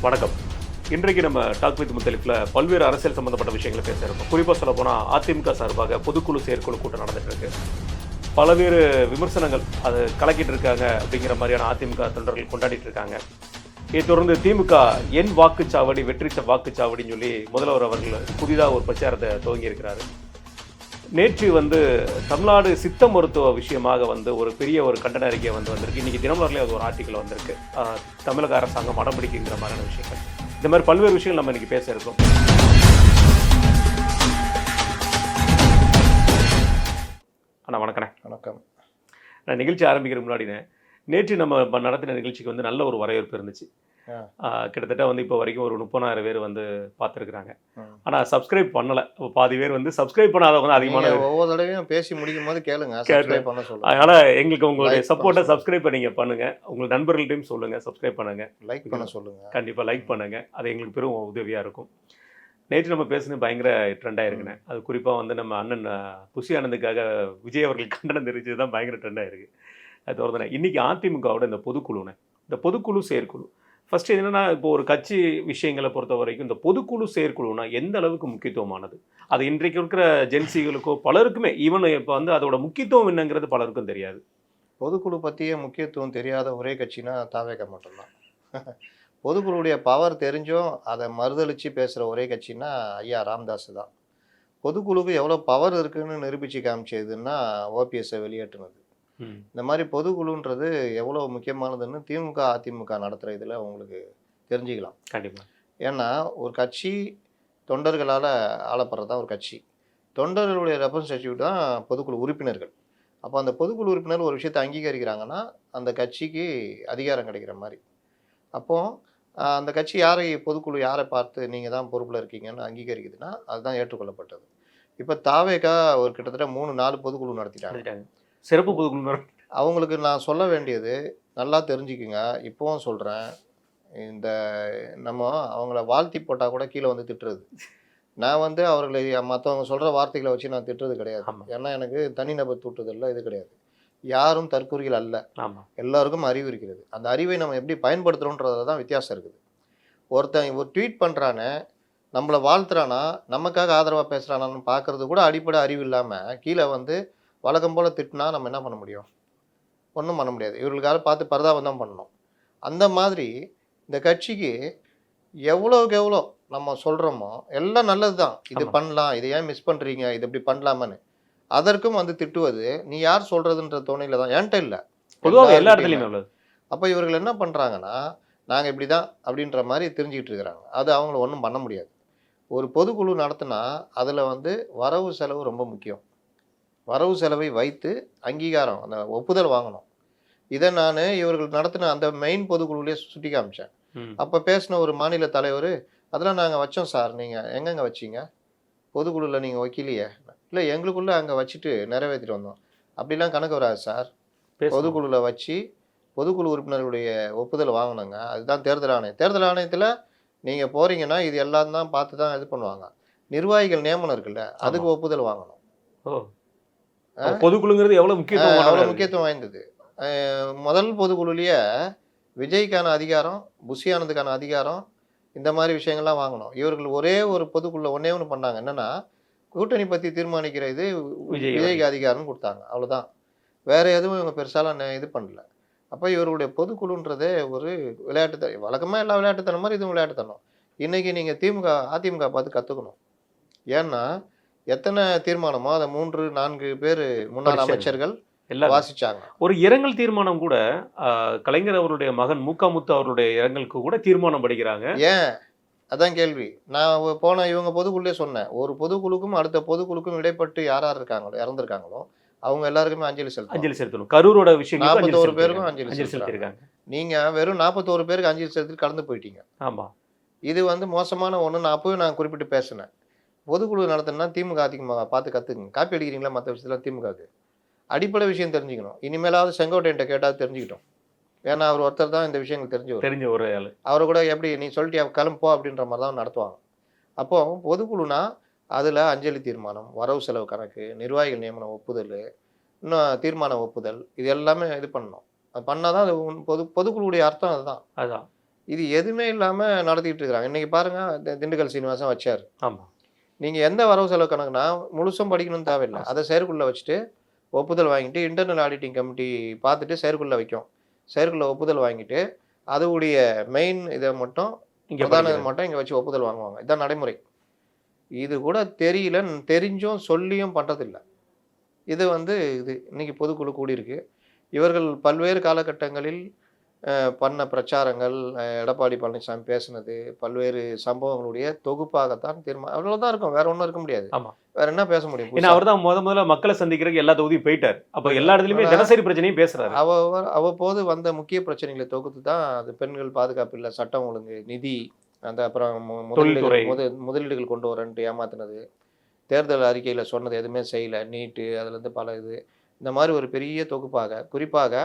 வணக்கம். இன்றைக்கு நம்ம டாக் வித் முத்தலிஃப்ல பல்வேறு அரசியல் சம்பந்தப்பட்ட விஷயங்களை பேச இருக்கோம். குறிப்பாக சொல்ல போனால் அதிமுக சார்பாக பொதுக்குழு செயற்குழு கூட்டம் நடந்துட்டு இருக்கு. பல்வேறு விமர்சனங்கள் அது கலக்கிட்டு இருக்காங்க அப்படிங்கிற மாதிரியான அதிமுக தொண்டர்கள் கொண்டாடிட்டு இருக்காங்க. இதை தொடர்ந்து திமுக என் வாக்குச்சாவடி வெற்றி வாக்குச்சாவடின்னு சொல்லி முதல்வர் அவர்கள் புதிதாக ஒரு பிரச்சாரத்தை துவங்கி இருக்கிறாரு. நேற்று தமிழ்நாடு சித்த மருத்துவ விஷயமாக ஒரு பெரிய ஒரு கண்டன அறிக்கை வந்திருக்கு. இன்னைக்கு தினமலர்லேயே அது ஒரு ஆர்டிக்கல் வந்திருக்கு. தமிழக அரசாங்கம் அடம்பிடிக்கிற மாதிரியான விஷயங்கள், இந்த மாதிரி பல்வேறு விஷயங்கள் நம்ம இன்னைக்கு பேச இருக்கோம். அண்ணா வணக்கண்ணே. வணக்கம். நான் நிகழ்ச்சி ஆரம்பிக்கிறதுக்கு முன்னாடினே நேற்று நம்ம நடத்தின நிகழ்ச்சிக்கு நல்ல ஒரு வரவேற்பு இருந்துச்சு. கிட்டத்தட்ட இப்போ வரைக்கும் ஒரு 30,000 பேர் பார்த்துருக்குறாங்க. ஆனால் சப்ஸ்கிரைப் பண்ணலை. பாதி பேர் சப்ஸ்கிரைப் பண்ணாதவங்க அதிகமான. ஒவ்வொரு தடவையும் பேசி முடிக்கும் போது கேளுங்க. அதனால எங்களுக்கு உங்களுடைய சப்போர்ட்டை சப்ஸ்கிரைப் பண்ணுங்க. உங்கள் நண்பர்கள்ட்டையும் சொல்லுங்க, சப்ஸ்கிரைப் பண்ணுங்க, லைக் பண்ண சொல்லுங்க. கண்டிப்பாக லைக் பண்ணுங்க. அது எங்களுக்கு பெரும் உதவியாக இருக்கும். நேற்று நம்ம பேசுனது பயங்கர ட்ரெண்டாக இருக்குண்ணே. அது குறிப்பாக நம்ம அண்ணன் புஷி ஆனந்துக்காக விஜய் அவர்கள் கண்டனம் தெரிவிச்சது தான் பயங்கர ட்ரெண்டாக இருக்கு. அது தொடர்ந்து இன்னைக்கு அதிமுகவோட இந்த பொதுக்குழுண்ணே, இந்த பொதுக்குழு செயற்குழு ஃபர்ஸ்ட் என்னன்னா, இப்போ ஒரு கட்சி விஷயங்களை பொறுத்த வரைக்கும் இந்த பொதுக்குழு செயற்குழுனா எந்த அளவுக்கு முக்கியத்துவமானது, அது இன்றைக்கு இருக்கிற ஜென்சிகளுக்கோ பலருக்குமே ஈவன் இப்போ அதோட முக்கியத்துவம் என்னங்கிறது பலருக்கும் தெரியாது. பொதுக்குழு பற்றிய முக்கியத்துவம் தெரியாத ஒரே கட்சினா தாவேக மட்டும்தான். பொதுக்குழுடைய பவர் தெரிஞ்சும் அதை மறுதளித்து பேசுகிற ஒரே கட்சின்னா ஐயா ராமதாஸ் தான். பொதுக்குழுக்கு எவ்வளோ பவர் இருக்குதுன்னு நிரூபித்து காமிச்சதுன்னா ஓபிஎஸ்ஸை வெளியேற்றுனது. இந்த மாதிரி பொதுக்குழுன்றது எவ்வளோ முக்கியமானதுன்னு திமுக அதிமுக நடத்துகிற இதில் உங்களுக்கு தெரிஞ்சுக்கலாம். கண்டிப்பாக. ஏன்னா ஒரு கட்சி தொண்டர்களால் ஆளப்படுறது தான் ஒரு கட்சி. தொண்டர்களுடைய ரெப்ரசன்டேட்டிவ் தான் பொதுக்குழு உறுப்பினர்கள். அப்போ அந்த பொதுக்குழு உறுப்பினர் ஒரு விஷயத்தை அங்கீகரிக்கிறாங்கன்னா அந்த கட்சிக்கு அதிகாரம் கிடைக்கிற மாதிரி. அப்போது அந்த கட்சி பொதுக்குழு யாரை பார்த்து நீங்கள் தான் பொறுப்பில் இருக்கீங்கன்னு அங்கீகரிக்குதுன்னா அதுதான் ஏற்றுக்கொள்ளப்பட்டது. இப்போ தாவேகா ஒரு கிட்டத்தட்ட 3-4 பொதுக்குழு நடத்திட்டாங்க. சிறப்பு பொதுக்குழு. அவங்களுக்கு நான் சொல்ல வேண்டியது நல்லா தெரிஞ்சுக்குங்க. இப்போவும் சொல்கிறேன், இந்த நம்ம அவங்கள வாழ்த்தி போட்டால் கூட கீழே திட்டுறது. நான் அவர்களை மற்றவங்க சொல்கிற வார்த்தைகளை வச்சு நான் திட்டுறது கிடையாது. ஏன்னா எனக்கு தனிநபர் தூட்டுதல்ல இது கிடையாது. யாரும் தற்கூறிகள் அல்ல. எல்லாருக்கும் அறிவு இருக்கிறது. அந்த அறிவை நம்ம எப்படி பயன்படுத்துகிறோன்றதுல தான் வித்தியாசம் இருக்குது. ஒருத்தன் ஒரு ட்வீட் பண்ணுறானே, நம்மளை வாழ்த்துறானா, நமக்காக ஆதரவாக பேசுகிறானான்னு பார்க்குறது கூட அடிப்படை அறிவு இல்லாமல் கீழே வழக்கம் போல் திட்டினா நம்ம என்ன பண்ண முடியும்? ஒன்றும் பண்ண முடியாது. இவர்களுக்காக பார்த்து பரிதாபம் தான் பண்ணணும். அந்த மாதிரி இந்த கட்சிக்கு எவ்வளோக்கு எவ்வளோ நம்ம சொல்கிறோமோ எல்லாம் நல்லது தான். இது பண்ணலாம், இதை ஏன் மிஸ் பண்ணுறீங்க, இது இப்படி பண்ணலாமான்னு அதற்கும் திட்டுவது நீ யார் சொல்கிறதுன்ற தோணையில் தான். ஏன்ட்ட இல்லை, பொதுவாக எல்லா இடத்துலையும் உள்ளது. அப்போ இவர்கள் என்ன பண்ணுறாங்கன்னா, நாங்கள் இப்படி தான் அப்படின்ற மாதிரி தெரிஞ்சுக்கிட்டு இருக்கிறாங்க. அது அவங்கள ஒன்றும் பண்ண முடியாது. ஒரு பொதுக்குழு நடத்தினா அதில் வரவு செலவு ரொம்ப முக்கியம். வரவு செலவை வைத்து அங்கீகாரம், அந்த ஒப்புதல் வாங்கணும். இதை நான் இவர்கள் நடத்தின அந்த மெயின் பொதுக்குழுலேயே சுட்டி காமிச்சேன். அப்போ பேசின ஒரு மாநில தலைவர், அதெல்லாம் நாங்கள் வச்சோம் சார், நீங்கள் எங்கெங்கே வச்சிங்க, பொதுக்குழுவில் நீங்கள் வைக்கலையே. இல்லை, எங்களுக்குள்ளே அங்கே வச்சுட்டு நிறைவேற்றிட்டு வந்தோம். அப்படிலாம் கணக்கு வராது சார். பொதுக்குழுவில் வச்சு பொதுக்குழு உறுப்பினர்களுடைய ஒப்புதல் வாங்கணுங்க. அதுதான் தேர்தல் ஆணையம். தேர்தல் ஆணையத்தில் நீங்கள் போகிறீங்கன்னா இது எல்லாம் தான் பார்த்து தான் இது பண்ணுவாங்க. நிர்வாகிகள் நியமனம் இருக்குல்ல, அதுக்கு ஒப்புதல் வாங்கணும். பொதுக்குழுங்கிறது எவ்வளோ முக்கியத்துவம் வாய்ந்தது. முதல் பொதுக்குழுலேயே விஜய்க்கான அதிகாரம், புஷி ஆனந்துக்கான அதிகாரம், இந்த மாதிரி விஷயங்கள்லாம் வாங்கணும். இவர்கள் ஒரே ஒரு பொதுக்குள்ள ஒன்று பண்ணாங்க. என்னென்னா, கூட்டணி பற்றி தீர்மானிக்கிற இது விஜய்க்கு அதிகாரம்னு கொடுத்தாங்க. அவ்வளோதான். வேறு எதுவும் இவங்க பெருசாலாம் இது பண்ணல. அப்போ இவருடைய பொதுக்குழுன்றதே ஒரு விளையாட்டுத்தனம். வழக்கமாக எல்லா விளையாட்டுத்தனம் மாதிரி இதுவும் விளையாட்டுத்தனம். இன்றைக்கி நீங்கள் அதிமுக பார்த்து கற்றுக்கணும். ஏன்னா எத்தனை தீர்மானமோ அதை 3-4 பேர் முன்னாள் அமைச்சர்கள் எல்லாம் வாசிச்சாங்க. ஒரு இரங்கல் தீர்மானம் கூட கலைஞர் அவருடைய மகன் முத்து அவருடைய இரங்கலுக்கு கூட தீர்மானம் படிக்கிறாங்க. ஏன்? அதான் கேள்வி. நான் இவங்க பொதுக்குள்ளே சொன்னேன், ஒரு பொதுக்குழுக்கும் அடுத்த பொதுக்குழுக்கும் இடைப்பட்டு யார் இருக்காங்களோ இறந்துருக்காங்களோ அவங்க எல்லாருக்குமே அஞ்சலி செலுத்தணும். கரூரோட விஷயம் 41 பேருக்கும் அஞ்சலி செலுத்திருக்காங்க. நீங்கள் வெறும் 41 பேருக்கு அஞ்சலி செலுத்தி கடந்து போயிட்டீங்க. ஆமாம், இது மோசமான ஒன்று. நான் அப்போவே நான் குறிப்பிட்டு பேசினேன். பொதுக்குழு நடத்தினா திமுக அதிமுக பார்த்து கற்றுக்குங்க. காப்பி அடிக்கிறீங்களா மற்ற விஷயத்தில்? திமுகவுக்கு அடிப்படை விஷயம் தெரிஞ்சுக்கணும். இனிமேலாவது செங்கோட்டையன்ட்ட கேட்டால் தெரிஞ்சுக்கிட்டோம். ஏன்னா அவர் ஒருத்தர் தான் இந்த விஷயங்கள் தெரிஞ்ச ஒரு ஆள். அவரை கூட எப்படி நீ சொல்லிட்டு கிளம்போ அப்படின்ற மாதிரி தான் நடத்துவாங்க. அப்போது பொதுக்குழுனா அதில் அஞ்சலி தீர்மானம், வரவு செலவு கணக்கு, நிர்வாகிகள் நியமனம் ஒப்புதல், இன்னும் தீர்மான ஒப்புதல், இது எல்லாமே இது பண்ணணும். அது பண்ணால் தான் அது பொதுக்குழுடைய அர்த்தம். அதுதான். இது எதுவுமே இல்லாமல் நடத்திட்டு இருக்கிறாங்க. இன்றைக்கி பாருங்கள், திண்டுக்கல் சீனிவாசன் வச்சார். ஆமாம். நீங்கள் எந்த வரவு செலவு கணக்குனா முழுசும் படிக்கணும்னு தேவையில்லை. அதை செயற்குள்ளே வச்சுட்டு ஒப்புதல் வாங்கிட்டு இன்டர்னல் ஆடிட்டிங் கமிட்டி பார்த்துட்டு செயற்குள்ளே வைக்கும். செயற்குள்ளே ஒப்புதல் வாங்கிட்டு அதுவுடைய மெயின் இதை மட்டும் பிரதான இதை மட்டும் இங்கே வச்சு ஒப்புதல் வாங்குவாங்க. இதுதான் நடைமுறை. இது கூட தெரியல, தெரிஞ்சும் சொல்லியும் பண்ணுறதில்ல. இது இது இன்னைக்கு பொதுக்குழு கூடியிருக்கு. இவர்கள் பல்வேறு காலகட்டங்களில் பண்ண பிரச்சாரங்கள், எடப்பாடி பழனிசாமி பேசுனது, பல்வேறு சம்பவங்களுடைய தொகுப்பாகத்தான் தீர்மானம். அவ்வளோதான் இருக்கும், வேற ஒன்றும் இருக்க முடியாது. ஆமாம். வேற என்ன பேச முடியும்? ஏன்னா அவர் தான் முதல்ல மக்களை சந்திக்கிறதுக்கு எல்லா தொகுதியும் போயிட்டார். அப்போ எல்லா இடத்துலையுமே தினசரி பிரச்சனையும் பேசுறாரு. அவ்வப்போது வந்த முக்கிய பிரச்சனைகளை தொகுத்து தான் அது பெண்கள் பாதுகாப்பு இல்லை, சட்டம் ஒழுங்கு, நிதி, அந்த அப்புறம் முதலீடுகள் கொண்டு வரேன்ட்டு ஏமாத்தினது, தேர்தல் அறிக்கையில் சொன்னது எதுவுமே செய்யலை, நீட்டு, அதுலேருந்து பல இந்த மாதிரி ஒரு பெரிய தொகுப்பாக குறிப்பாக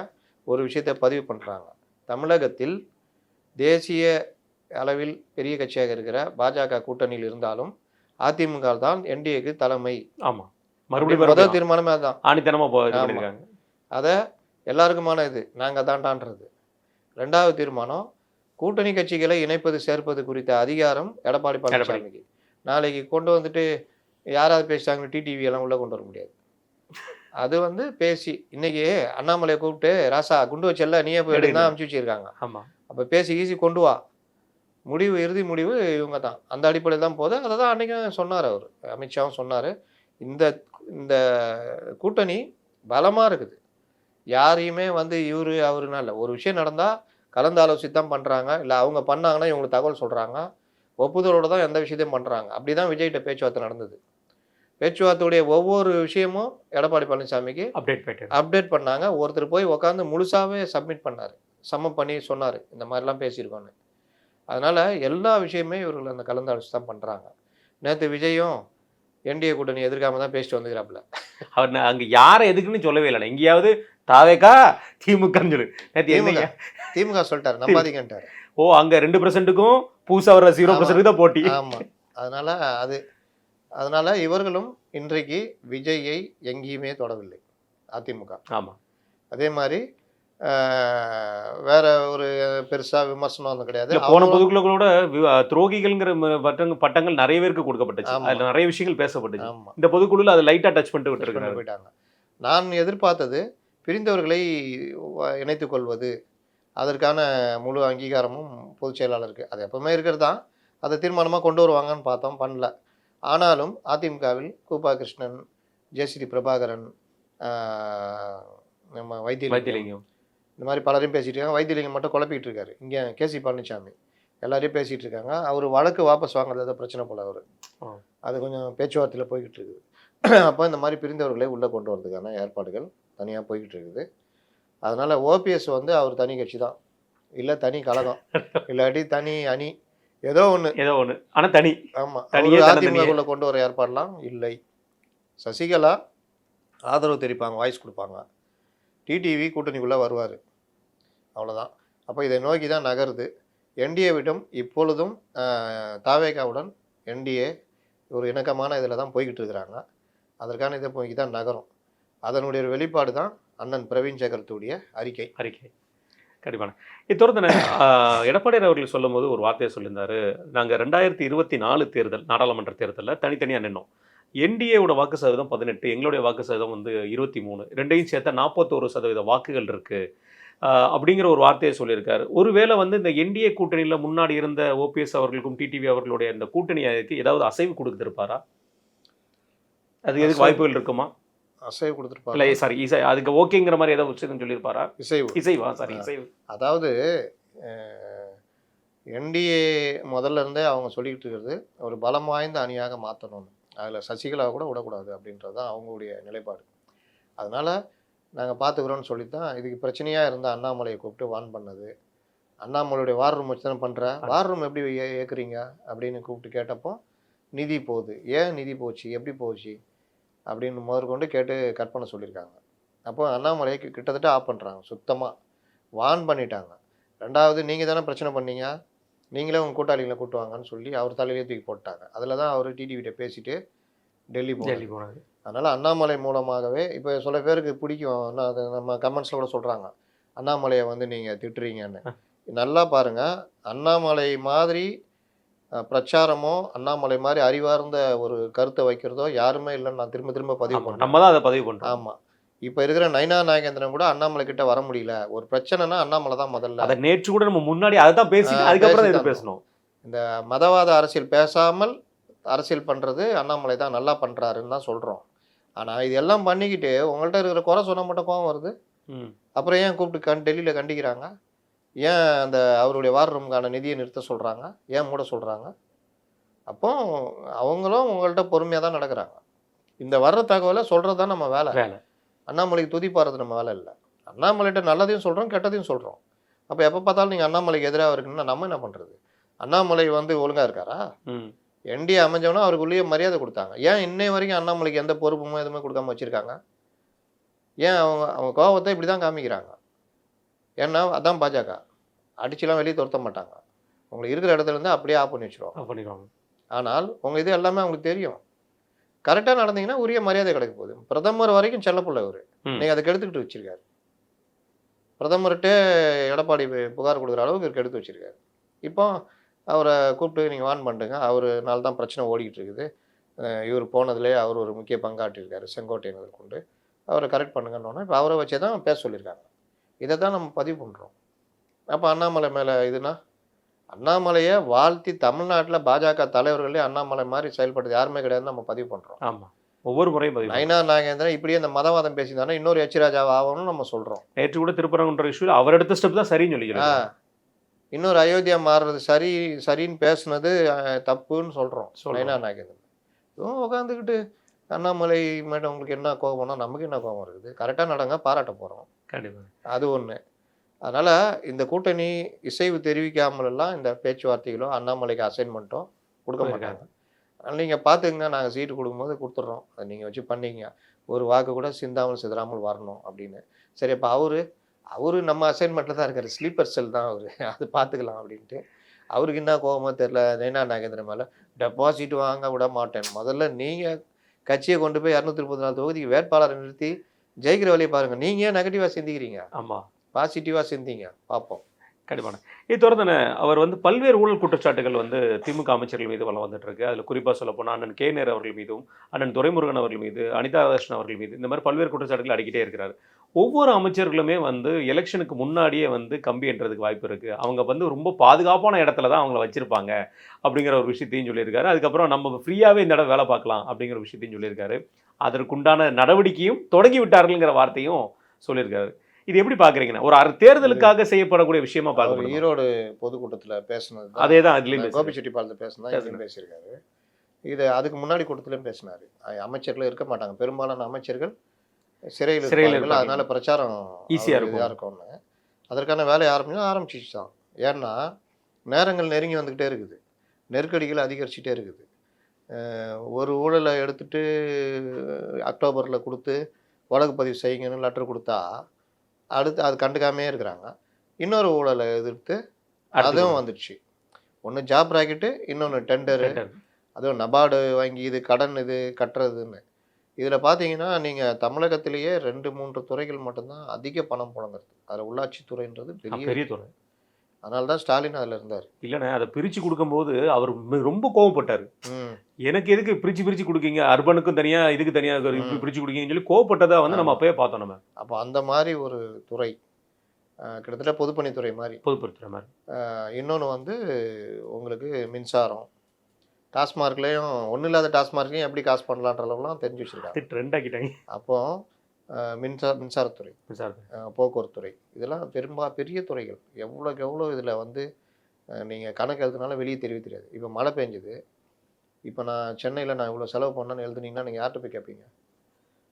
ஒரு விஷயத்தை பதிவு பண்ணுறாங்க. தமிழகத்தில் தேசிய அளவில் பெரிய கட்சியாக இருக்கிற பாஜக கூட்டணியில் இருந்தாலும் அதிமுக தான் என்டிஏக்கு தலைமை. ஆமாம், மறுபடியும் முதல் தீர்மானமே அதுதான். ஆணித்தனமாக அதை எல்லாருக்குமான இது நாங்கள் தாண்டான்றது. ரெண்டாவது தீர்மானம், கூட்டணி கட்சிகளை இணைப்பது சேர்ப்பது குறித்த அதிகாரம் எடப்பாடி பழனிசாமிக்கு. நாளைக்கு கொண்டு வந்துட்டு யாராவது பேசிட்டாங்க, டிடிவி எல்லாம் உள்ளே கொண்டு வர முடியாது. அது பேசி இன்னைக்கு அண்ணாமலையை கூப்பிட்டு ராசா குண்டு வச்சல்ல நீயே போய் எடுத்து தான் அனுப்பிச்சு வச்சிருக்காங்க. அப்போ பேசி ஈஸி கொண்டு வா, முடிவு இறுதி முடிவு இவங்க தான், அந்த அடிப்படையில் தான் போகுது. அதை தான் அன்றைக்கும் சொன்னார் அவர், அமித்ஷாவும் சொன்னார். இந்த இந்த கூட்டணி பலமாக இருக்குது. யாரையுமே இவரு அவருனா இல்லை, ஒரு விஷயம் நடந்தால் கலந்து ஆலோசித்து தான் பண்ணுறாங்க. இல்லை அவங்க பண்ணாங்கன்னா இவங்களுக்கு தகவல் சொல்கிறாங்க, ஒப்புதலோடு தான் எந்த விஷயத்தையும் பண்ணுறாங்க. அப்படி தான் விஜய்கிட்ட பேச்சுவார்த்தை நடந்தது. பேச்சுவார்த்தையுடைய ஒவ்வொரு விஷயமும் எடப்பாடி பழனிசாமிக்கு அப்டேட் பண்ணாங்க. ஒருத்தர் போய் உட்காந்து முழுசாகவே சப்மிட் பண்ணார், சம்மப் பண்ணி சொன்னார் இந்த மாதிரிலாம் பேசியிருக்கோன்னு. அதனால் எல்லா விஷயமே இவர்கள் அந்த கலந்து ஆலோசித்து தான் பண்ணுறாங்க. நேற்று விஜயும் என்டிஏ கூட்டணி எதிர்க்காம தான் பேசிட்டு வந்துக்கிறாப்புல. அவர் அங்கே யாரை எதுக்குன்னு சொல்லவே இல்லை. எங்கேயாவது தாவேக்கா திமுகன்னு சொல்லு, திமுக சொல்லிட்டாரு, நம்பாதீங்கன்ட்டார். ஓ, அங்கே 2%க்கும் பூசா வர 0% தான் போட்டி. ஆமாம். அதனால் இவர்களும் இன்றைக்கு விஜயை எங்கேயுமே தொடவில்லை அதிமுக. ஆமாம். அதே மாதிரி வேற ஒரு பெருசா விமர்சனம் கிடையாது. போன பொதுக்குழுக்களோட துரோகிகள்ங்கிற பட்டங்கள் நிறைய பேருக்கு கொடுக்கப்பட்டுச்சு, அதுல நிறைய விஷயங்கள் பேசப்பட்டுச்சு. இந்த பொதுக்குழுல அதை லைட்டா டச் பண்ணிட்டு விட்டுருக்காங்க, போயிட்டாங்க. நான் எதிர்பார்த்தது பிரிந்தவர்களை இணைத்துக் கொள்வது, அதற்கான முழு அங்கீகாரமும் பொதுச் செயலாளருக்கு அது எப்பவுமே இருக்கிறது தான். அதை தீர்மானமாக கொண்டு வருவாங்கன்னு பார்த்தோம், பண்ணல. ஆனாலும் அதிமுகவில் கூப்பா கிருஷ்ணன், ஜெயஸ்ரீ பிரபாகரன், நம்ம வைத்தியலிங்கம், இந்த மாதிரி பலரையும் பேசிகிட்டு இருக்காங்க. வைத்தியலிங்கம் மட்டும் குழப்பிக்கிட்டு இருக்காரு. இங்கே கேசி பழனிசாமி எல்லாரையும் பேசிகிட்டு இருக்காங்க. அவர் வழக்கு வாபஸ் வாங்குறது பிரச்சனை போல், அவர் அது கொஞ்சம் பேச்சுவார்த்தையில் போய்கிட்டு இருக்குது. அப்போ இந்த மாதிரி பிரிந்தவர்களை உள்ளே கொண்டு வரதுக்கான ஏற்பாடுகள் தனியாக போய்கிட்டு இருக்குது. அதனால் ஓபிஎஸ் அவர் தனி கட்சி தான், இல்லை தனி கழகம், இல்லாட்டி தனி அணி, ஏதோ ஒன்று ஆனால் தனி. ஆமாம், அதிமுகக்குள்ளே கொண்டு வர ஏற்பாடெலாம் இல்லை. சசிகலா ஆதரவு தெரிவிப்பாங்க, வாய்ஸ் கொடுப்பாங்க, டிடிவி கூட்டணிக்குள்ளே வருவார், அவ்வளோதான். அப்போ இதை நோக்கி தான் நகருது. என்டிஏவிடம் இப்பொழுதும் தாவேகாவுடன் என்டிஏ ஒரு இணக்கமான இதில் தான் போய்கிட்டு இருக்கிறாங்க. அதற்கான இதை போய்க்கு தான் நகரும். அதனுடைய ஒரு வெளிப்பாடு தான் அண்ணன் பிரவீன் சேகரத்துடைய அறிக்கை. கண்டிப்பான. இது தொடர்ந்து எடப்பாடியார் அவர்கள் சொல்லும் போது ஒரு வார்த்தையை சொல்லியிருந்தாரு, நாங்கள் 2024 தேர்தல் நாடாளுமன்ற தேர்தலில் தனித்தனியாக நின்னோம், என்டிஏவோட வாக்கு சதவீதம் 18, எங்களுடைய வாக்கு சதவீதம் 23, ரெண்டையும் சேர்த்தா 41% வாக்குகள் இருக்கு அப்படிங்கிற ஒரு வார்த்தையை சொல்லியிருக்காரு. ஒருவேளை இந்த என்டிஏ கூட்டணியில் முன்னாடி இருந்த ஓபிஎஸ் அவர்களுக்கும் டிடிவி அவர்களுடைய இந்த கூட்டணிக்கு ஏதாவது அசைவு கொடுத்துருப்பாரா? அது எதுக்கு வாய்ப்புகள் இருக்குமா? அசைவு கொடுத்துருப்பாரு, இல்லை சாரி இசை, அதுக்கு ஓகேங்கிற மாதிரி ஏதாவது விஷயம் சொல்லியிருப்பாரா? இசைவா? சாரி, இசைவு. அதாவது என்டிஏ முதல்ல இருந்தே அவங்க சொல்லிக்கிட்டு இருக்கிறது ஒரு பலம் வாய்ந்த அணியாக மாற்றணும்னு, அதில் சசிகலா கூட விடக்கூடாது அப்படின்றது தான் அவங்களுடைய நிலைப்பாடு. அதனால் நாங்கள் பார்த்துக்குறோன்னு சொல்லி தான் இதுக்கு பிரச்சனையாக இருந்த அண்ணாமலையை கூப்பிட்டு வான் பண்ணது. அண்ணாமலையுடைய வார் ரூம் வச்சு தானே பண்ணுற, வார் ரூம் எப்படி ஏற்குறீங்க அப்படின்னு கூப்பிட்டு கேட்டப்போ நிதி போகுது, ஏன் நிதி போச்சு, எப்படி போச்சு அப்படின்னு முதற்கொண்டு கேட்டு கட் பண்ண சொல்லியிருக்காங்க. அப்போ அண்ணாமலையை கிட்டத்தட்ட ஆஃப் பண்ணுறாங்க, சுத்தமாக வான் பண்ணிட்டாங்க. ரெண்டாவது, நீங்கள் தானே பிரச்சனை பண்ணீங்க, நீங்களே உங்கள் கூட்டாளிகளை கூட்டுவாங்கன்னு சொல்லி அவர் தலையிலே தூக்கி போட்டாங்க. அதில் தான் அவர் டிடிவிட்ட பேசிட்டு டெல்லி போனாங்க. அதனால் அண்ணாமலை மூலமாகவே இப்போ சில பேருக்கு பிடிக்கும், அது நம்ம கமெண்ட்ஸில் கூட சொல்கிறாங்க, அண்ணாமலையை நீங்கள் திட்டுறீங்கன்னு. நல்லா பாருங்க, அண்ணாமலை மாதிரி பிரச்சாரமோ, அண்ணாமலை மாரி அறிவார்ந்த ஒரு கருத்த வைக்கிறதோ யாருமே இல்லன்னு நான் திரும்ப திரும்ப பதிவு ஆமா. பண்றேன். நம்ம தான் அத பதிவு பண்றோம். ஆமா. இப்ப இருக்கிற நயினா நாகேந்திரன் கூட அண்ணாமலை கிட்ட வர முடியல. ஒரு பிரச்சனைன்னா அண்ணாமலை தான் முதல்ல. அத நேற்று கூட நம்ம முன்னாடி அதத்தான் பேசிட்டு அதுக்கப்புறம் பேசி தான் இத தான் பேசணும். இந்த மதவாத அரசியல் பேசாமல் அரசியல் பண்றது அண்ணாமலை தான் நல்லா பண்றாருன்னு தான் சொல்றோம். ஆனா இது எல்லாம் பண்ணிக்கிட்டு உங்கள்ட்ட இருக்கிற குறை சொன்னா மட்டும் கோவம் வருது. ம். அப்புறம் ஏன் கூப்பிட்டு டெல்லியில கண்டிக்கிறாங்க? ஏன் அந்த அவருடைய வார் ரூமுக்கான நிதிய நிறுத்த சொல்றாங்க? ஏன் மூட சொல்றாங்க? அப்போ அவங்களும் உங்கள்ட்ட பொறுமையா தான் நடக்குறாங்க. இந்த வர்ற தகவல சொல்றது தான் நம்ம வேல. வேல. அண்ணாமலைக்கு துதி பாடுறது நம்ம வேல இல்ல. அண்ணாமலைட்ட நல்லதையும் சொல்றோம், கெட்டதையும் சொல்றோம். அப்ப எப்ப பார்த்தாலும் நீங்க அண்ணாமலைக்கு எதிரா இருக்குன்னா நம்ம என்ன பண்றது? அண்ணாமலை வந்து ஒழுங்கா இருக்காரா? ம். என்டிஏ அமைஞ்சவனா அவருக்குள்ளேயே மரியாதை குடுத்தாங்க. ஏன் இன்னை வரைக்கும் அண்ணாமலைக்கு எந்த பொறுப்புமோ எதுவுமே குடுக்காம வச்சிருக்காங்க? ஏன் அவங்க அவங்க கோவத்த இப்படி தான் காமிக்கிறாங்க. ஏன்னா அதான் பாஜக. அடிச்சுலாம் வெளிய துரத்த மாட்டாங்க. உங்களுக்கு இருக்கிற இடத்துல இருந்து அப்படியே ஆஃப் பண்ணி வச்சுருவாங்க. பண்ணிடுவாங்க. ஆனால் உங்க இது எல்லாமே அவங்களுக்கு தெரியும். கரெக்ட்டா நடந்தீங்கன்னா உரிய மரியாதை கிடைக்க போகுது. பிரதமர் வரைக்கும் செல்லப்புள்ள அவரு. ம். இன்னைக்கு அத கெடுத்துக்கிட்டு வச்சிருக்காரு. பிரதமர்ட்ட எடப்பாடி புகார் குடுக்குற அளவுக்கு இவரு கெடுத்து வச்சிருக்காரு. இப்போ அவர கூப்பிட்டு நீங்க வார்ன் பண்ணுங்க. அவருனால தான் பிரச்சனை ஓடிக்கிட்டு இருக்குது. இவரு போனதிலே அவர் ஒரு முக்கிய பங்காற்றியிருக்காரு. செங்கோட்டையன் முதற்கொண்டு. அவர கரெக்ட் பண்ணுங்கன்னோனே, இப்ப அவர வச்சே தான் பேச சொல்லியிருக்காங்க. இத தான் நம்ம பதிவு பண்றோம். அப்ப அண்ணாமலை மேல இதுனா, அண்ணாமலைய வாழ்த்தி தமிழ்நாட்டுல பாஜக தலைவர்களே அண்ணாமலை மாரி செயல்பட்டது யாருமே கிடையாதுன்னு நம்ம பதிவு பண்றோம். ஆமா. ஒவ்வொரு முறையும் பதிவு பண்றோம். நயினா நாகேந்திரன் இப்படியே இந்த மதவாதம் பேசியிருந்தாருன்னா இன்னொரு எச் ராஜாவா ஆகணும்னு நம்ம சொல்றோம். நேற்று கூட திருப்பரங்குன்ற இஷ்யூல அவர் எடுத்த ஸ்டெப் தான் சரின்னு ஆ சொல்லிக்கிறாங்க. இன்னொரு அயோத்தியா மாறுறது சரின்னு பேசுனது தப்புன்னு சொல்றோம். நயினா நாகேந்திரன். இவன் உட்காந்துக்கிட்டு அண்ணாமலை மேடம் உங்களுக்கு என்ன கோவம்னா நமக்கு என்ன கோவம் இருக்குது? கரெக்டா நடங்க பாராட்ட போறோம். கண்டிப்பா. அது ஒண்ணு. அதனால இந்த கூட்டணி இசைவு தெரிவிக்காமல் எல்லாம் இந்த பேச்சுவார்த்தைகளோ, அண்ணாமலைக்கு அசைன்மெண்ட்டோ குடுக்க மாட்டாங்க. அதனால நீங்க பார்த்துக்கங்க நாங்க சீட்டு குடுக்கும்போது குடுத்துடுறோம். அத நீங்க வச்சு பண்ணிக்கங்க. ஒரு வாக்கு கூட சிந்தாமல் சிதறாமல் வரணும் அப்படின்னு. சரி அப்ப அவரு நம்ம அசைன்மெண்ட்ல தான் இருக்காரு. ஸ்லீப்பர் செல் தான் அவரு. அது பார்த்துக்கலாம் அப்படின்ட்டு. அவருக்கு என்ன கோவமோ தெரியல. நயினா நாகேந்திரன் மேல டெபாசிட் வாங்க விட மாட்டேன். முதல்ல நீங்க கட்சிய கொண்டு போய் 234 தொகுதிக்கு வேட்பாளரை நிறுத்தி ஜெயிக்கிற வழிய பாருங்க. நீங்க ஏன் நெகட்டிவா சிந்திக்கிறீங்க? ஆமா. பாசிட்டிவா சிந்திங்க. பார்ப்போம். கண்டிப்பான. இது தொடர்ந்து அவர் வந்து பல்வேறு ஊழல் குற்றச்சாட்டுகள் வந்து திமுக அமைச்சர்கள் மீது வலம் வந்துட்டு இருக்கு. அதுல குறிப்பா சொல்லப்போனா அண்ணன் கே. நேரு அவர்கள் மீதும், அண்ணன் துரைமுருகன் அவர்கள் மீது, அனிதா ராதாகிருஷ்ணன் அவர்கள் மீது இந்த மாதிரி பல்வேறு குற்றச்சாட்டுகள் அடிக்கிட்டே இருக்கிறாரு. ஒவ்வொரு அமைச்சர்களுமே வந்து எலெக்ஷனுக்கு முன்னாடியே வந்து கம்பி என்றதுக்கு வாய்ப்பு இருக்கு. அவங்க வந்து ரொம்ப பாதுகாப்பான இடத்துல தான் அவங்கள வச்சிருப்பாங்க அப்படிங்கிற ஒரு விஷயத்தையும் சொல்லியிருக்காரு. அதுக்கப்புறம் நம்ம ஃப்ரீயாவே இந்த இடம் வேலை பார்க்கலாம் அப்படிங்கிற விஷயத்தையும் சொல்லியிருக்காரு. அதற்குண்டான நடவடிக்கையும் தொடங்கி விட்டார்கள்ங்கிற வார்த்தையும் சொல்லியிருக்காரு. இது எப்படி பாக்குறீங்கன்னா ஒரு தேர்தலுக்காக செய்யப்படக்கூடிய விஷயமா அவர் பாக்குறீங்க? ஈரோடு பொதுக்கூட்டத்துல பேசுனது அதே தான் அதுலயும் கோபி செட்டிப்பாளையத்துல பேசுனதா இதுலயும் பேசியிருக்காரு. இது அதுக்கு முன்னாடி கூட்டத்திலும் பேசினாரு. அமைச்சர்கள் இருக்க மாட்டாங்க. பெரும்பாலான அமைச்சர்கள் சிறையில் இருப்பார்கள். இருப்பாங்க. அதனால பிரச்சாரம் ஈஸியா இதா இருக்கும்னு. அதற்கான வேலையை ஆரம்பிச்சிச்சு தான். ஏன்னா நேரங்கள் நெருங்கி வந்துகிட்டே இருக்குது. நெருக்கடிகள் அதிகரிச்சுட்டே இருக்குது. ஒரு ஊழலை எடுத்துட்டு அக்டோபர்ல கொடுத்து வழக்கு பதிவு செய்யுங்கன்னு லெட்டர் கொடுத்தா அடுத்து அது கண்டுக்காமே இருக்கிறாங்க. இன்னொரு ஊழலை எதிர்த்து அதுவும் வந்துடுச்சு. ஒன்று ஜாப் ராக்கெட்டு, இன்னொன்று டெண்டரு, அதுவும் நபார்டு வாங்கி இது கடன் இது கட்டுறதுன்னு. இதில் பார்த்தீங்கன்னா நீங்கள் தமிழகத்திலேயே 2-3 துறைகள் மட்டும்தான் அதிக பணம் புழங்குறது. அதில் உள்ளாட்சித்துறைன்றது பெரிய துறை. அதனால தான் ஸ்டாலின் அதில் இருந்தார். இல்லைண்ணே அதை பிரித்து கொடுக்கும்போது அவர் ரொம்ப கோவப்பட்டார். எனக்கு எதுக்கு பிரித்து கொடுக்கீங்க, அர்பனுக்கும் தனியாக இதுக்கு தனியாக இப்படி பிரித்து கொடுக்கீங்கன்னு சொல்லி கோவப்பட்டதை வந்து நம்ம அப்பயே பார்த்தோம். நம்ம அப்போ அந்த மாதிரி ஒரு துறை கிட்டத்தட்ட பொதுப்பணித்துறை மாதிரி. பொதுப்பணித்துறை மாதிரி. இன்னொன்று வந்து உங்களுக்கு மின்சாரம், டாஸ்மார்க்லேயும் ஒன்றும் இல்லாத டாஸ்மார்க்லையும் எப்படி காசு பண்ணலான்ற அளவுலாம் தெரிஞ்சு வச்சுருக்காங்க. ட்ரெண்ட் ஆக்கிட்டாங்க. அப்போ மின்சாரத்துறை, போக்குவரத்து துறை, இதெல்லாம் பெரிய துறைகள். எவ்வளோக்கு எவ்வளோ இதில் வந்து நீங்கள் கணக்கு எழுதுனாலும் வெளியே தெரியாது. இப்போ மழை பெஞ்சுது. இப்போ நான் சென்னையில் நான் இவ்வளோ செலவு பண்ணேன்னு எழுதுனீங்கன்னா நீங்கள் யார்கிட்ட போய் கேட்பீங்க?